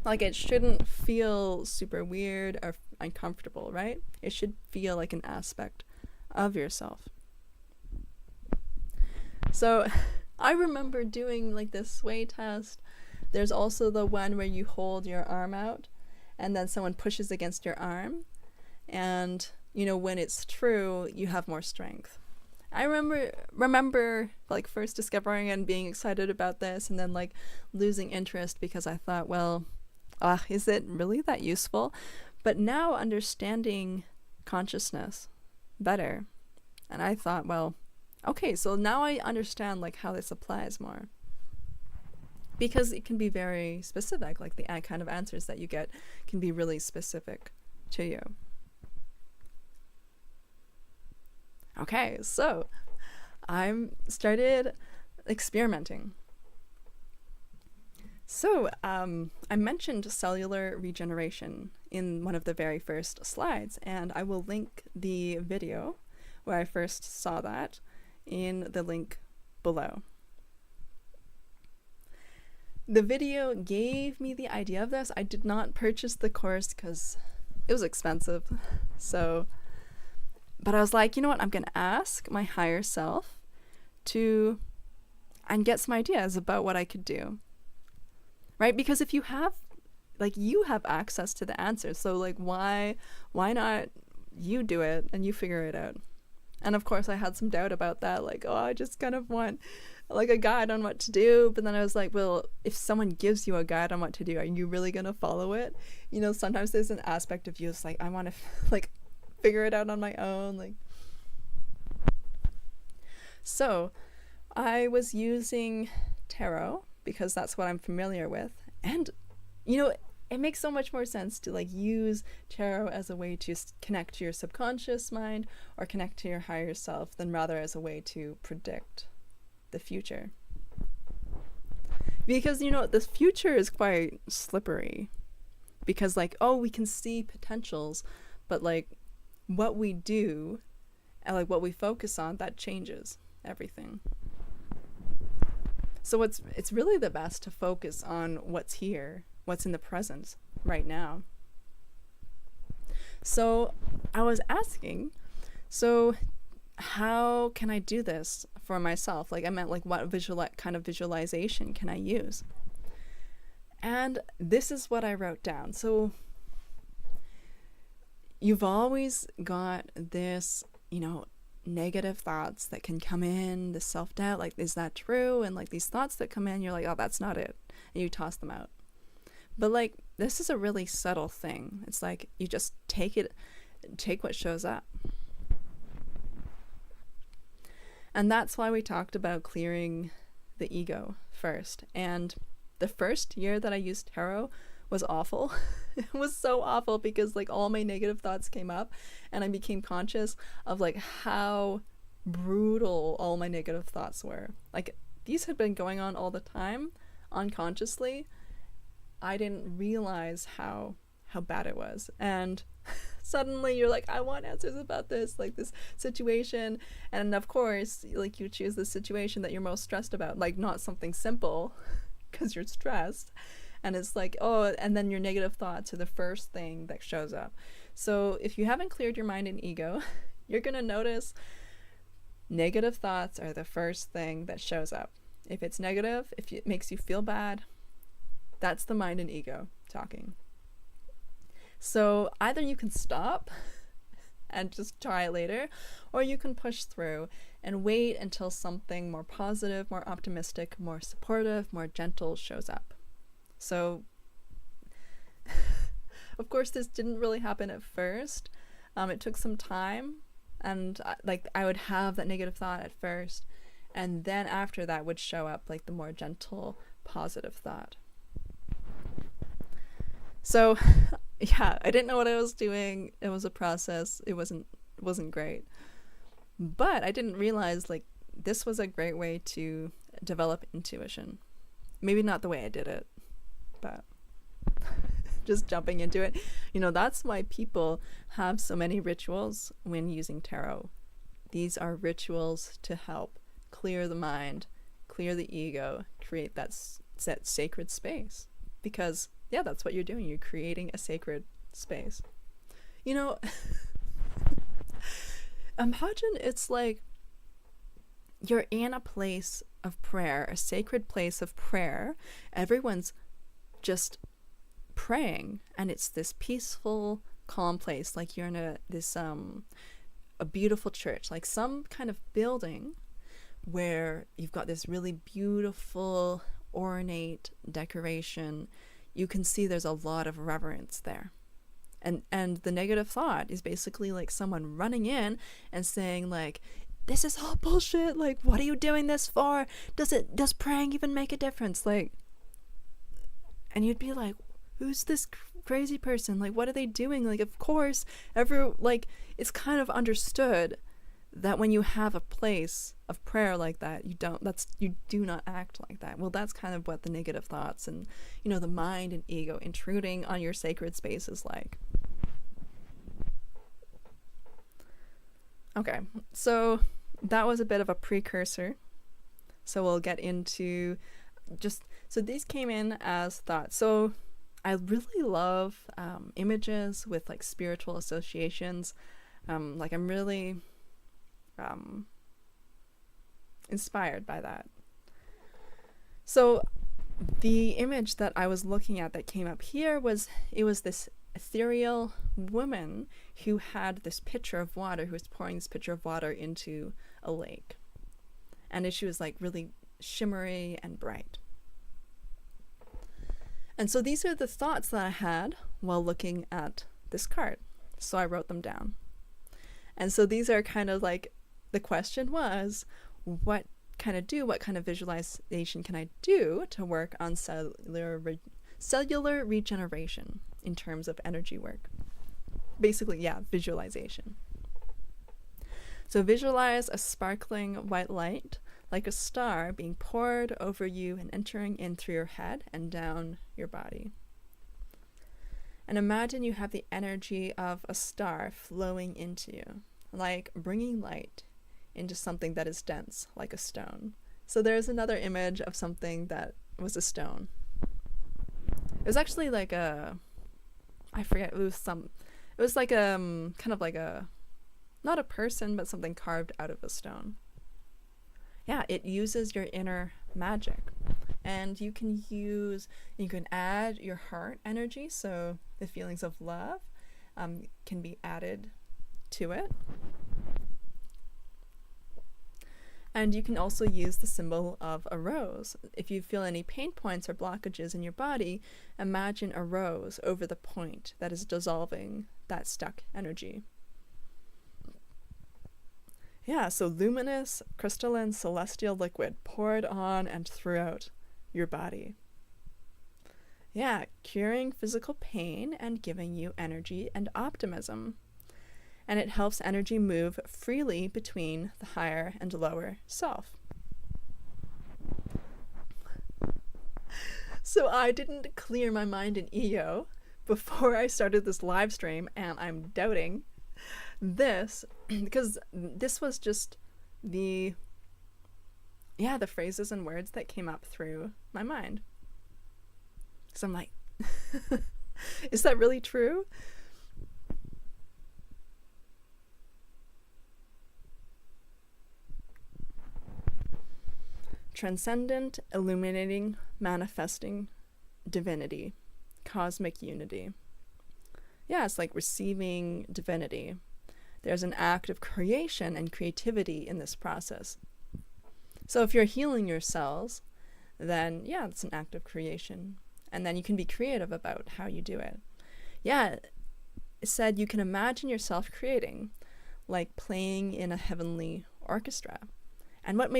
S1: like, it shouldn't feel super weird or uncomfortable, right? It should feel like an aspect of yourself. So I remember doing like this sway test. There's also the one where you hold your arm out and then someone pushes against your arm, and when it's true, you have more strength. I remember like first discovering and being excited about this, and then like losing interest because I thought, well, is it really that useful? But now understanding consciousness better, and I thought, well, okay, so now I understand like how this applies more, because it can be very specific. Like the kind of answers that you get can be really specific to you. Okay, so I started experimenting. So I mentioned cellular regeneration in one of the very first slides, and I will link the video where I first saw that in the link below. The video gave me the idea of this. I did not purchase the course because it was expensive. But I was like, you know what? I'm going to ask my higher self and get some ideas about what I could do. Right? Because if you have access to the answers. So like, why not you do it and you figure it out? And of course I had some doubt about that. Like, I just kind of want like a guide on what to do. But then I was like, well, if someone gives you a guide on what to do, are you really going to follow it? Sometimes there's an aspect of you that's like, I want to figure it out on my own. So I was using tarot because that's what I'm familiar with, and it makes so much more sense to use tarot as a way to connect to your subconscious mind or connect to your higher self than rather as a way to predict the future, because the future is quite slippery, because we can see potentials, but what we do and what we focus on, that changes everything. So it's really the best to focus on what's here, what's in the present right now. So I was asking, so how can I do this for myself? I meant what kind of visualization can I use? And this is what I wrote down. So you've always got this, negative thoughts that can come in, this self-doubt, is that true? And these thoughts that come in, you're like, oh, that's not it. And you toss them out. But this is a really subtle thing. It's you just take what shows up. And that's why we talked about clearing the ego first. And the first year that I used tarot was awful. It was so awful because all my negative thoughts came up, and I became conscious of how brutal all my negative thoughts were. These had been going on all the time unconsciously. I didn't realize how bad it was. And suddenly you're like, I want answers about this situation. And of course, you choose the situation that you're most stressed about, not something simple because you're stressed. And it's and then your negative thoughts are the first thing that shows up. So if you haven't cleared your mind and ego, you're going to notice negative thoughts are the first thing that shows up. If it's negative, if it makes you feel bad, that's the mind and ego talking. So either you can stop and just try it later, or you can push through and wait until something more positive, more optimistic, more supportive, more gentle shows up. So, of course, this didn't really happen at first. It took some time, and I would have that negative thought at first, and then after that would show up the more gentle, positive thought. So, yeah, I didn't know what I was doing. It was a process. It wasn't great, but I didn't realize this was a great way to develop intuition. Maybe not the way I did it, but just jumping into it. That's why people have so many rituals when using tarot. These are rituals to help clear the mind, clear the ego, create that sacred space. Because, yeah, that's what you're doing. You're creating a sacred space. Imagine it's you're in a place of prayer, a sacred place of prayer. Everyone's just praying, and it's this peaceful calm place, like you're in a beautiful church, like some kind of building where you've got this really beautiful, ornate decoration. You can see there's a lot of reverence there. And the negative thought is basically like someone running in and saying like, this is all bullshit, like what are you doing this for? Does praying even make a difference? Like, and you'd be like, who's this crazy person? Like, what are they doing? Like, of course, it's kind of understood that when you have a place of prayer like that, you do not act like that. Well, that's kind of what the negative thoughts and, the mind and ego intruding on your sacred space is like. Okay, so that was a bit of a precursor. So we'll get into so these came in as thoughts. So I really love images with like spiritual associations. Like I'm really inspired by that. So the image that I was looking at that came up here was this ethereal woman who had this pitcher of water, who was pouring this pitcher of water into a lake. And she was like really shimmery and bright. And so these are the thoughts that I had while looking at this card. So I wrote them down. And so these are kind of like, the question was, what kind of visualization can I do to work on cellular regeneration in terms of energy work? Basically, yeah, visualization. So visualize a sparkling white light like a star being poured over you and entering in through your head and down your body. And imagine you have the energy of a star flowing into you, like bringing light into something that is dense, like a stone. So there's another image of something that was a stone. It was actually like it was like kind of like not a person, but something carved out of a stone. Yeah, it uses your inner magic. And you can add your heart energy, so the feelings of love can be added to it. And you can also use the symbol of a rose. If you feel any pain points or blockages in your body, imagine a rose over the point that is dissolving that stuck energy. Yeah, so luminous, crystalline, celestial liquid poured on and throughout your body. Yeah, curing physical pain and giving you energy and optimism. And it helps energy move freely between the higher and lower self. So I didn't clear my mind and ego before I started this live stream, and I'm doubting this because this was just the phrases and words that came up through my mind. So I'm like, is that really true? Transcendent, illuminating, manifesting divinity, cosmic unity. Yeah, it's like receiving divinity. There's an act of creation and creativity in this process. So if you're healing your cells, then yeah, it's an act of creation. And then you can be creative about how you do it. Yeah, it said you can imagine yourself creating, like playing in a heavenly orchestra. And what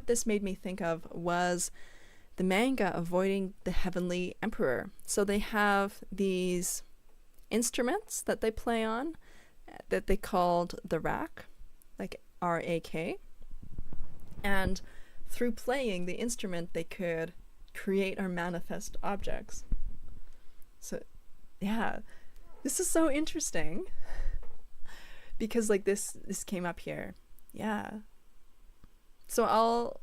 S1: this made me think of was the manga Avoiding the Heavenly Emperor. So they have these instruments that they play on that they called the rack, like R-A-K. And through playing the instrument, they could create or manifest objects. So yeah, this is so interesting because like this came up here. Yeah. So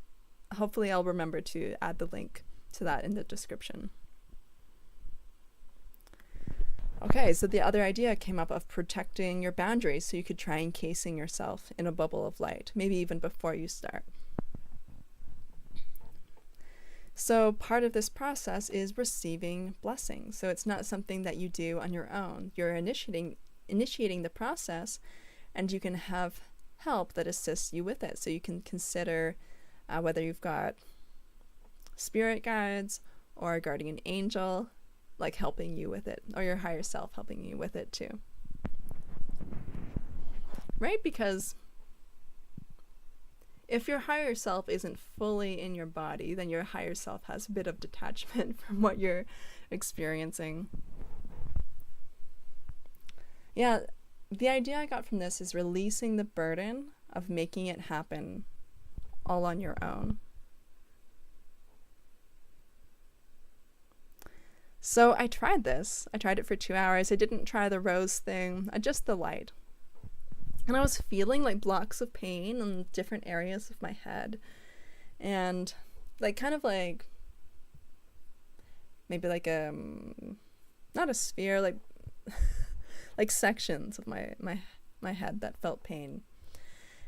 S1: hopefully I'll remember to add the link to that in the description. Okay, so the other idea came up of protecting your boundaries, so you could try encasing yourself in a bubble of light, maybe even before you start. So part of this process is receiving blessings. So it's not something that you do on your own. You're initiating the process, and you can have help that assists you with it. So you can consider whether you've got spirit guides or a guardian angel like helping you with it, or your higher self helping you with it too. Right? Because if your higher self isn't fully in your body, then your higher self has a bit of detachment from what you're experiencing. Yeah, the idea I got from this is releasing the burden of making it happen all on your own. So I tried this. I tried it for 2 hours. I didn't try the rose thing, just the light. And I was feeling like blocks of pain in different areas of my head. And like kind of like maybe like not a sphere, like like sections of my head that felt pain.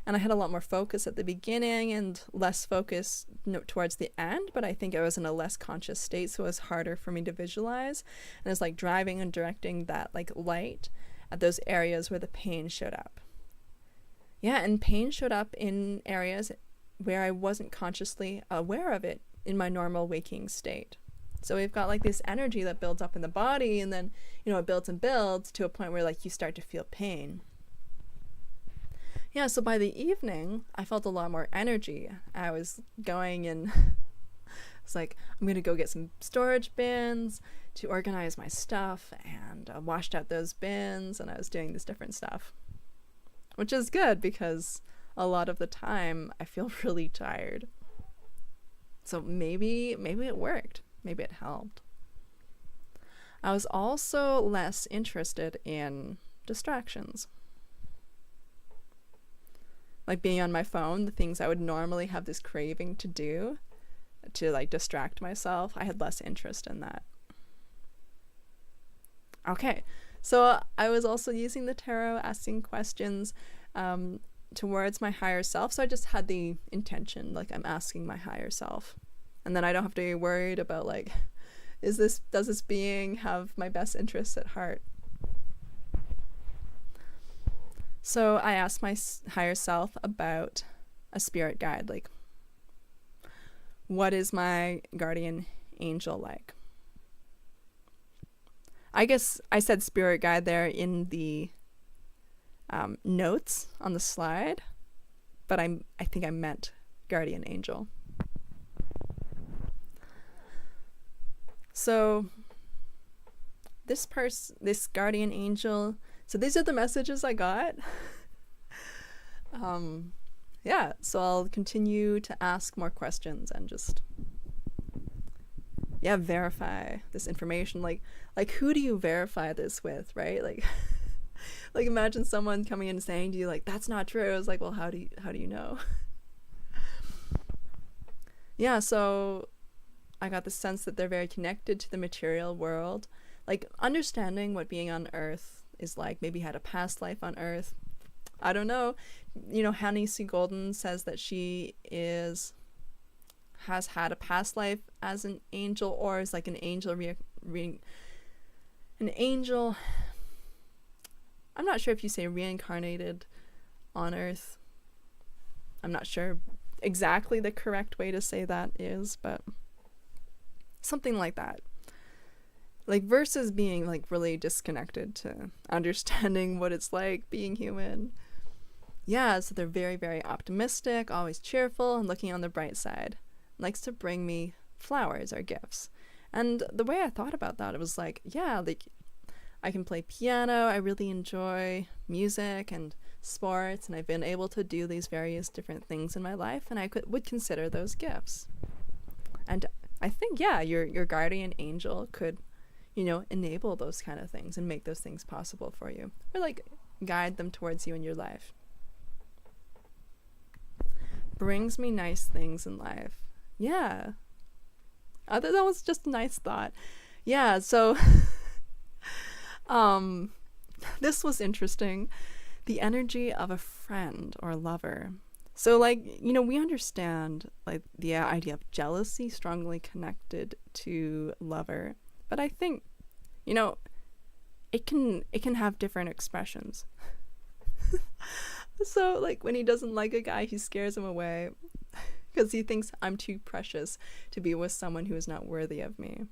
S1: And I had a lot more focus at the beginning and less focus towards the end, but I think I was in a less conscious state, so it was harder for me to visualize. And it's like driving and directing that like light at those areas where the pain showed up. Yeah, and pain showed up in areas where I wasn't consciously aware of it in my normal waking state. So we've got like this energy that builds up in the body, and then, it builds and builds to a point where like you start to feel pain. Yeah, so by the evening, I felt a lot more energy. I was going and it's like, I'm going to go get some storage bins to organize my stuff, and I washed out those bins, and I was doing this different stuff. Which is good because a lot of the time I feel really tired. So maybe it worked. Maybe it helped. I was also less interested in distractions. Like being on my phone, the things I would normally have this craving to do, to like distract myself, I had less interest in that. Okay. So I was also using the tarot, asking questions towards my higher self. So I just had the intention, like I'm asking my higher self. And then I don't have to be worried about like, does this being have my best interests at heart? So I asked my higher self about a spirit guide. Like, what is my guardian angel like? I guess I said spirit guide there in the notes on the slide, but I think I meant guardian angel. So this guardian angel, so these are the messages I got. Yeah, so I'll continue to ask more questions and just verify this information. Like who do you verify this with, right? Like like imagine someone coming in and saying to you like, that's not true. It's like, well, how do you know? Yeah, so I got the sense that they're very connected to the material world, like understanding what being on Earth is like, maybe had a past life on Earth. I don't know. Hanny C. Golden says that she has had a past life as an angel, or is like an angel an angel. I'm not sure if you say reincarnated on Earth. I'm not sure exactly the correct way to say that is, but something like that. Like versus being like really disconnected to understanding what it's like being human. Yeah, so they're very, very optimistic, always cheerful, and looking on the bright side. Likes to bring me flowers or gifts. And the way I thought about that, it was like, yeah, like I can play piano, I really enjoy music and sports, and I've been able to do these various different things in my life, and I would consider those gifts. And I think, yeah, your guardian angel could, enable those kind of things and make those things possible for you, or like guide them towards you in your life. Brings me nice things in life. Yeah. That was just a nice thought. Yeah, so this was interesting. The energy of a friend or lover. So, like, you know, we understand like the idea of jealousy strongly connected to lover, but I think, you know, it can have different expressions. So, like, when he doesn't like a guy, he scares him away because he thinks I'm too precious to be with someone who is not worthy of me.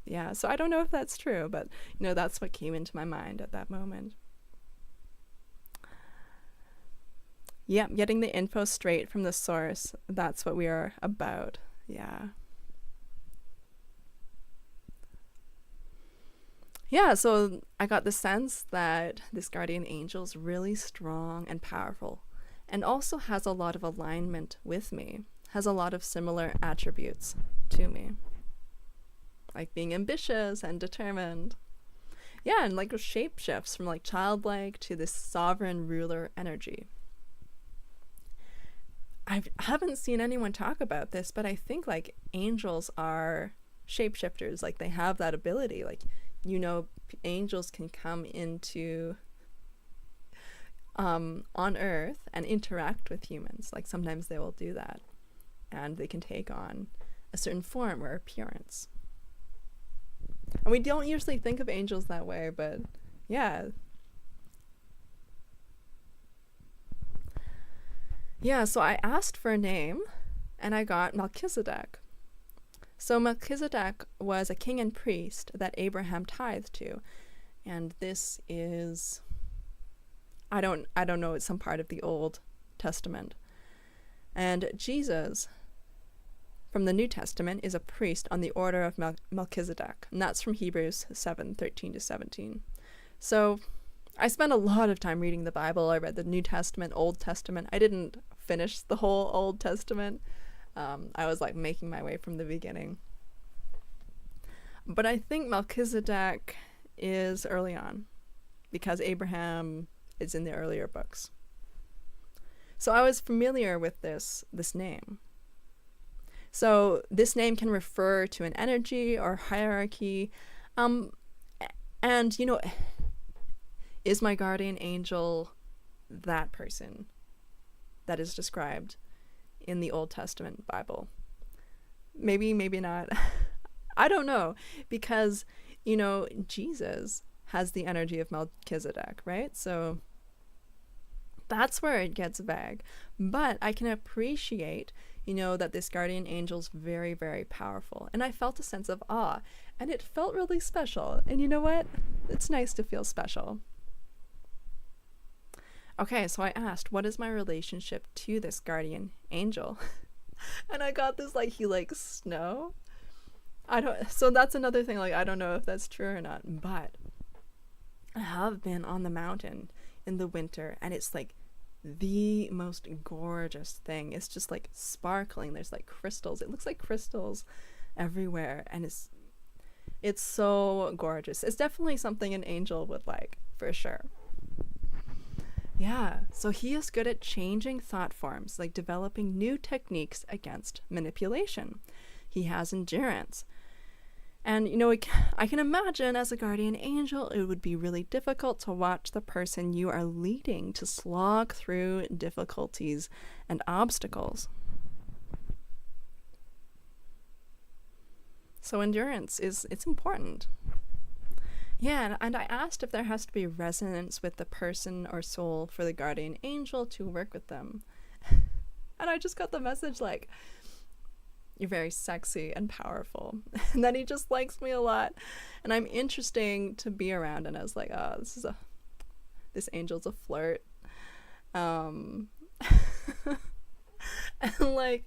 S1: Yeah, so I don't know if that's true, but, you know, that's what came into my mind at that moment. Yep, getting the info straight from the source. That's what we are about. Yeah. Yeah, so I got the sense that this guardian angel is really strong and powerful, and also has a lot of alignment with me, has a lot of similar attributes to me, like being ambitious and determined. Yeah, and like shape shifts from like childlike to this sovereign ruler energy. I haven't seen anyone talk about this, but I think like angels are shapeshifters. Like they have that ability. Like, you know, angels can come into on Earth and interact with humans. Like sometimes they will do that, and they can take on a certain form or appearance. And we don't usually think of angels that way, but yeah. Yeah, so I asked for a name, and I got Melchizedek. So Melchizedek was a king and priest that Abraham tithed to, and this is, I don't know, it's some part of the Old Testament. And Jesus, from the New Testament, is a priest on the order of Melchizedek, and that's from Hebrews 7:13-17. So I spent a lot of time reading the Bible. I read the New Testament, Old Testament. I didn't finish the whole Old Testament. I was like making my way from the beginning. But I think Melchizedek is early on, because Abraham is in the earlier books. So I was familiar with this name. So this name can refer to an energy or hierarchy. And, you know, is my guardian angel that person that is described in the Old Testament Bible? Maybe, maybe not. I don't know, because, you know, Jesus has the energy of Melchizedek, right? So that's where it gets vague. But I can appreciate, you know, that this guardian angel's very, very powerful. And I felt a sense of awe, and it felt really special. And you know what? It's nice to feel special. Okay, so I asked, what is my relationship to this guardian angel? And I got this, like, he likes snow. So that's another thing, like, I don't know if that's true or not, but I have been on the mountain in the winter, and it's like the most gorgeous thing. It's just like sparkling. There's like crystals. It looks like crystals everywhere, and it's so gorgeous. It's definitely something an angel would like, for sure. Yeah, so he is good at changing thought forms, like developing new techniques against manipulation. He has endurance. And, you know, I can imagine as a guardian angel, it would be really difficult to watch the person you are leading to slog through difficulties and obstacles. So endurance it's important. Yeah, and I asked if there has to be resonance with the person or soul for the guardian angel to work with them. And I just got the message like, you're very sexy and powerful. And then he just likes me a lot. And I'm interesting to be around. And I was like, oh, this angel's a flirt. And like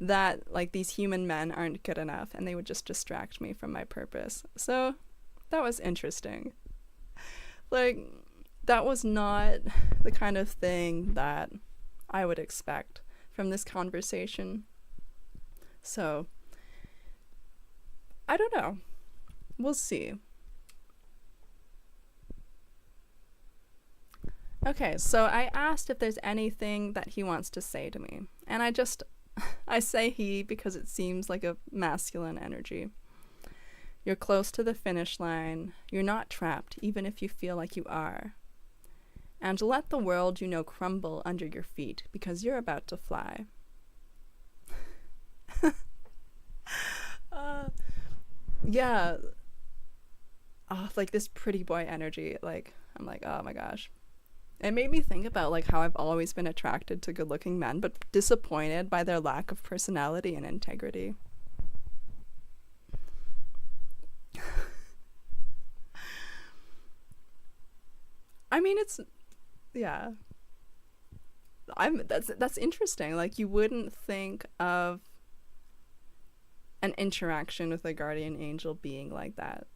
S1: that, like these human men aren't good enough, and they would just distract me from my purpose. So that was interesting. Like, that was not the kind of thing that I would expect from this conversation. So, I don't know. We'll see. Okay, so I asked if there's anything that he wants to say to me. And I say he because it seems like a masculine energy. You're close to the finish line. You're not trapped, even if you feel like you are. and let the world you know crumble under your feet because you're about to fly. Yeah. Oh, like this pretty boy energy. Like, I'm like, oh my gosh. It made me think about like how I've always been attracted to good-looking men, but disappointed by their lack of personality and integrity. I mean, it's, yeah. That's interesting. Like, you wouldn't think of an interaction with a guardian angel being like that.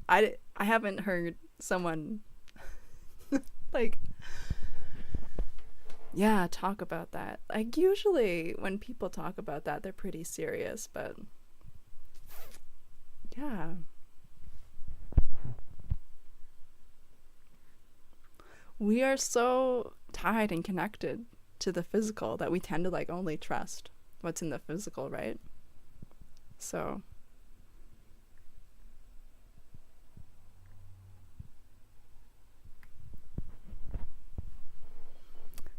S1: I haven't heard someone like, yeah, talk about that. Like, usually when people talk about that, they're pretty serious, but yeah. We are so tied and connected to the physical that we tend to like only trust what's in the physical, right? So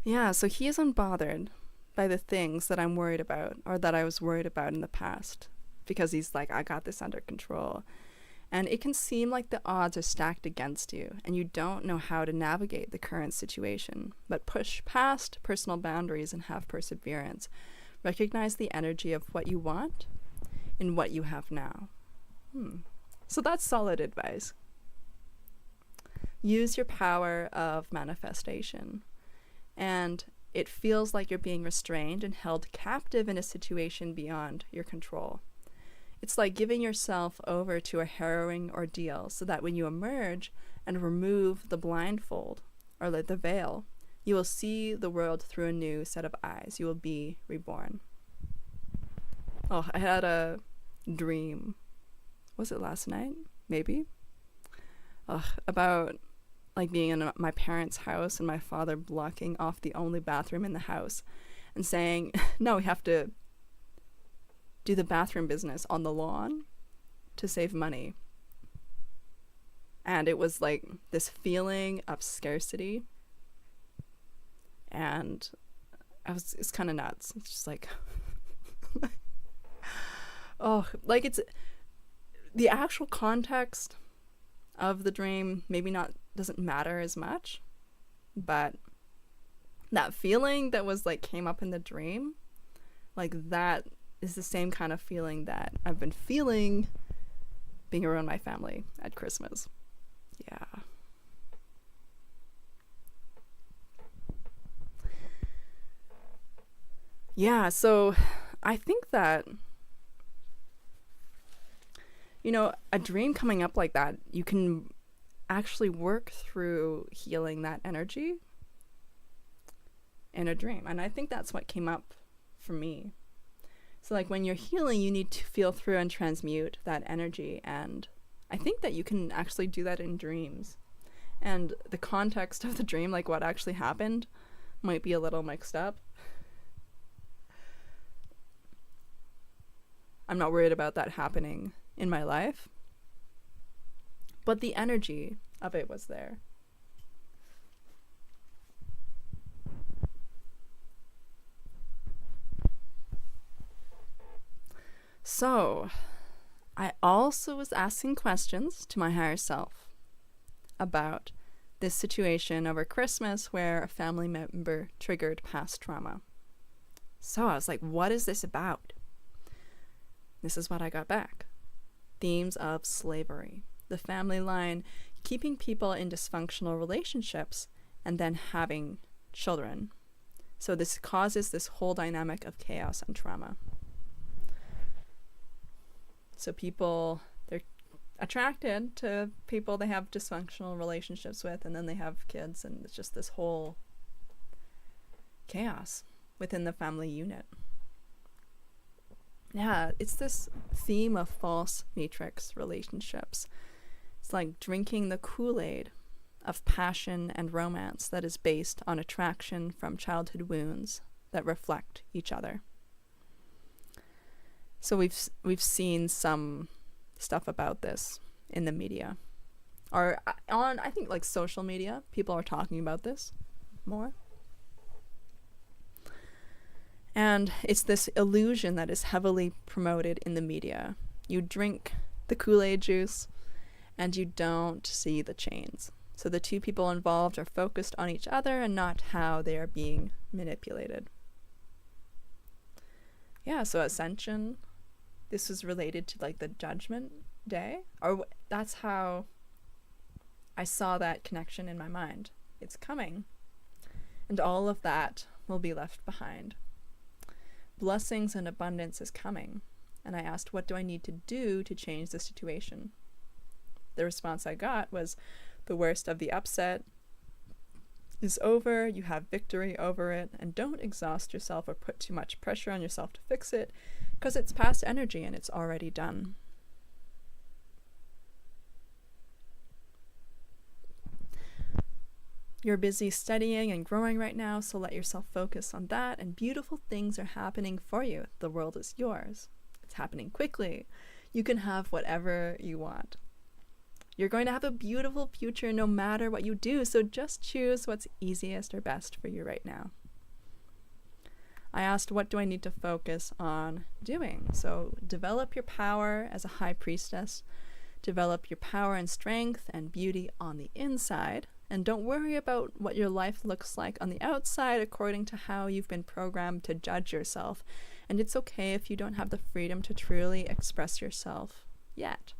S1: yeah, so he is unbothered by the things that I'm worried about or that I was worried about in the past because he's like, I got this under control. And it can seem like the odds are stacked against you and you don't know how to navigate the current situation, but push past personal boundaries and have perseverance. Recognize the energy of what you want in what you have now. So that's solid advice. Use your power of manifestation. And it feels like you're being restrained and held captive in a situation beyond your control. It's like giving yourself over to a harrowing ordeal so that when you emerge and remove the blindfold or the veil, you will see the world through a new set of eyes. You will be reborn. Oh, I had a dream. Was it last night? Maybe. About like being in my parents' house and my father blocking off the only bathroom in the house and saying, no, we have to do the bathroom business on the lawn to save money. And it was like this feeling of scarcity. And it's kind of nuts. It's just like, oh, like it's the actual context of the dream doesn't matter as much, but that feeling that was like came up in the dream, like that is the same kind of feeling that I've been feeling being around my family at Christmas. Yeah. Yeah, so I think that, you know, a dream coming up like that, you can actually work through healing that energy in a dream. And I think that's what came up for me. So like when you're healing, you need to feel through and transmute that energy. And I think that you can actually do that in dreams. And the context of the dream, like what actually happened, might be a little mixed up. I'm not worried about that happening in my life. But the energy of it was there. So, I also was asking questions to my higher self about this situation over Christmas where a family member triggered past trauma. So I was like, what is this about? This is what I got back. Themes of slavery, the family line, keeping people in dysfunctional relationships and then having children. So this causes this whole dynamic of chaos and trauma. So people, they're attracted to people they have dysfunctional relationships with, and then they have kids, and it's just this whole chaos within the family unit. Yeah, it's this theme of false matrix relationships. It's like drinking the Kool-Aid of passion and romance that is based on attraction from childhood wounds that reflect each other. So we've seen some stuff about this in the media or on, I think, like social media, people are talking about this more. And it's this illusion that is heavily promoted in the media. You drink the Kool-Aid juice and you don't see the chains. So the two people involved are focused on each other and not how they are being manipulated. Yeah, so Ascension, this was related to like the Judgment Day, or that's how I saw that connection in my mind. It's coming, and all of that will be left behind. Blessings and abundance is coming, and I asked, what do I need to do to change the situation? The response I got was, the worst of the upset is over, you have victory over it, and don't exhaust yourself or put too much pressure on yourself to fix it, because it's past energy and it's already done. You're busy studying and growing right now, so let yourself focus on that, and beautiful things are happening for you. The world is yours. It's happening quickly. You can have whatever you want. You're going to have a beautiful future no matter what you do, so just choose what's easiest or best for you right now. I asked, what do I need to focus on doing? So develop your power as a high priestess. Develop your power and strength and beauty on the inside. And don't worry about what your life looks like on the outside according to how you've been programmed to judge yourself. And it's okay if you don't have the freedom to truly express yourself yet.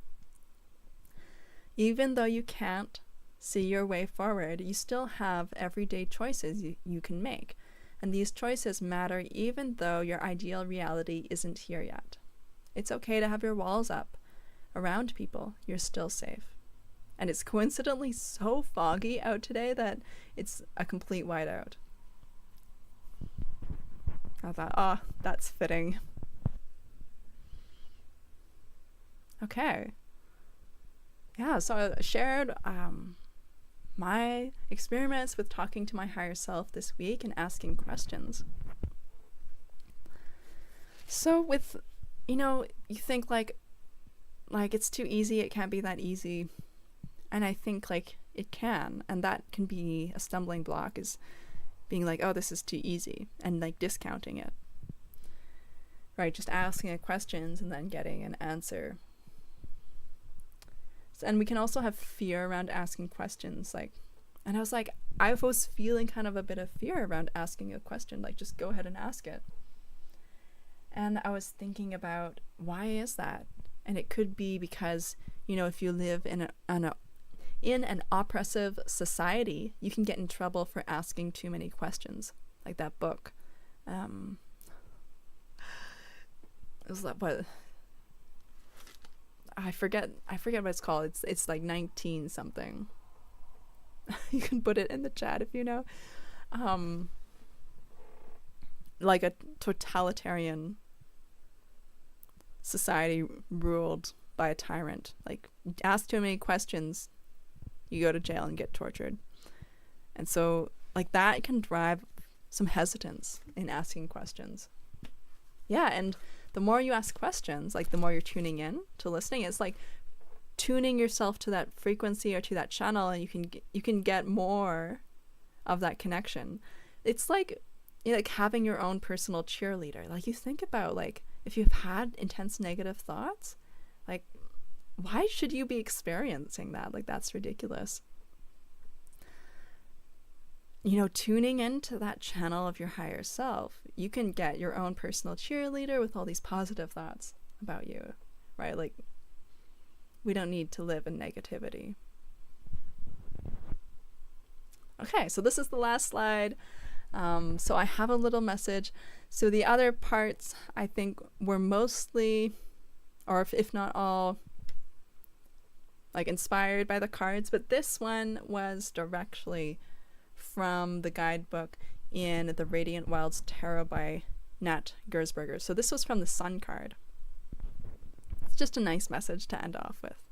S1: Even though you can't see your way forward, you still have everyday choices you can make. And these choices matter even though your ideal reality isn't here yet. It's okay to have your walls up around people. You're still safe. And it's coincidentally so foggy out today that it's a complete whiteout. I thought, that's fitting. Okay. Yeah, so I shared my experiments with talking to my higher self this week and asking questions. So with, you think like it's too easy, it can't be that easy. And I think like it can, and that can be a stumbling block, is being like, oh, this is too easy, and like discounting it. Right, just asking it questions and then getting an answer. And we can also have fear around asking questions, and I was feeling kind of a bit of fear around asking a question, like just go ahead and ask it. And I was thinking about, why is that? And it could be because, if you live in an oppressive society, you can get in trouble for asking too many questions. Like that book. I forget what it's called. It's like 19 something. You can put it in the chat if you know. Like a totalitarian society ruled by a tyrant. Like, ask too many questions, you go to jail and get tortured. And so like that can drive some hesitance in asking questions. Yeah, and the more you ask questions, like the more you're tuning in to listening. It's like tuning yourself to that frequency or to that channel, and you can get more of that connection. It's like having your own personal cheerleader. Like, you think about, like, if you've had intense negative thoughts, like, why should you be experiencing that? Like, that's ridiculous. Tuning into that channel of your higher self, you can get your own personal cheerleader with all these positive thoughts about you, right? Like, we don't need to live in negativity. Okay, so this is the last slide. So I have a little message. So the other parts, I think, were mostly, or if not all, like inspired by the cards, but this one was directly from the guidebook in the Radiant Wilds Tarot by Nat Girsberger. So this was from the Sun card. It's just a nice message to end off with.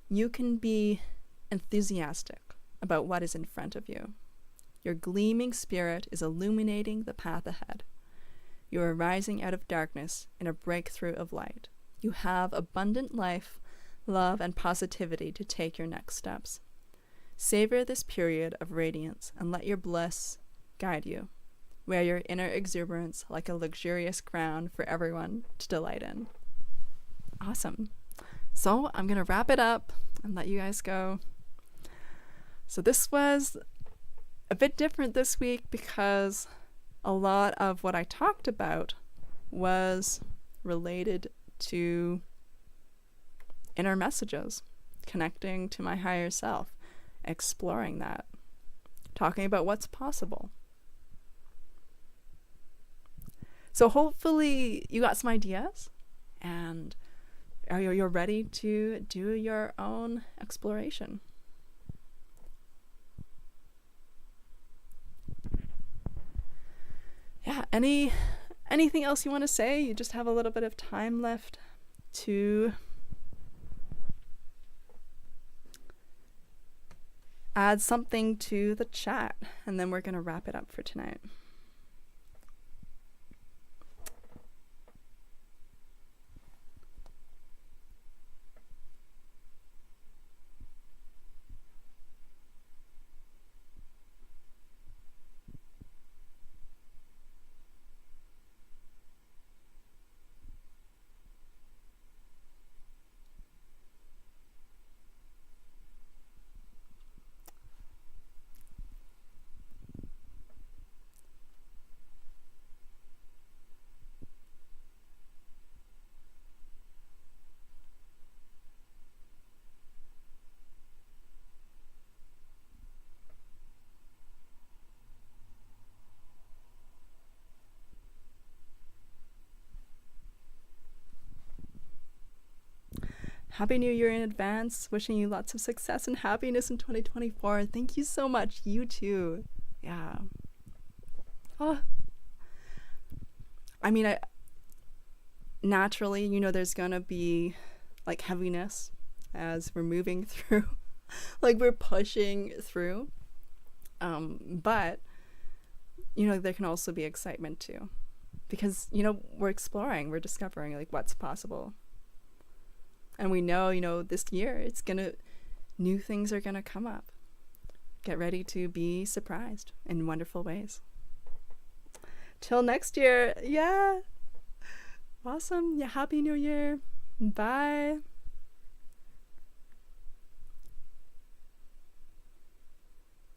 S1: You can be enthusiastic about what is in front of you. Your gleaming spirit is illuminating the path ahead. You are rising out of darkness in a breakthrough of light. You have abundant life love, and positivity to take your next steps. Savor this period of radiance and let your bliss guide you. Wear your inner exuberance like a luxurious crown for everyone to delight in. Awesome. So I'm going to wrap it up and let you guys go. So this was a bit different this week because a lot of what I talked about was related to inner messages, connecting to my higher self, exploring that, talking about what's possible. So hopefully you got some ideas and you're ready to do your own exploration. Yeah, anything else you want to say? You just have a little bit of time left to add something to the chat, and then we're going to wrap it up for tonight. Happy New Year in advance. Wishing you lots of success and happiness in 2024. Thank you so much. You too. Yeah. Oh. I mean, naturally, you know, there's gonna be like heaviness as we're moving through, like we're pushing through. But, you know, there can also be excitement too, because, you know, we're exploring, we're discovering like what's possible. And we know, you know, this year new things are gonna come up. Get ready to be surprised in wonderful ways. Till next year. Yeah. Awesome. Yeah. Happy New Year. Bye.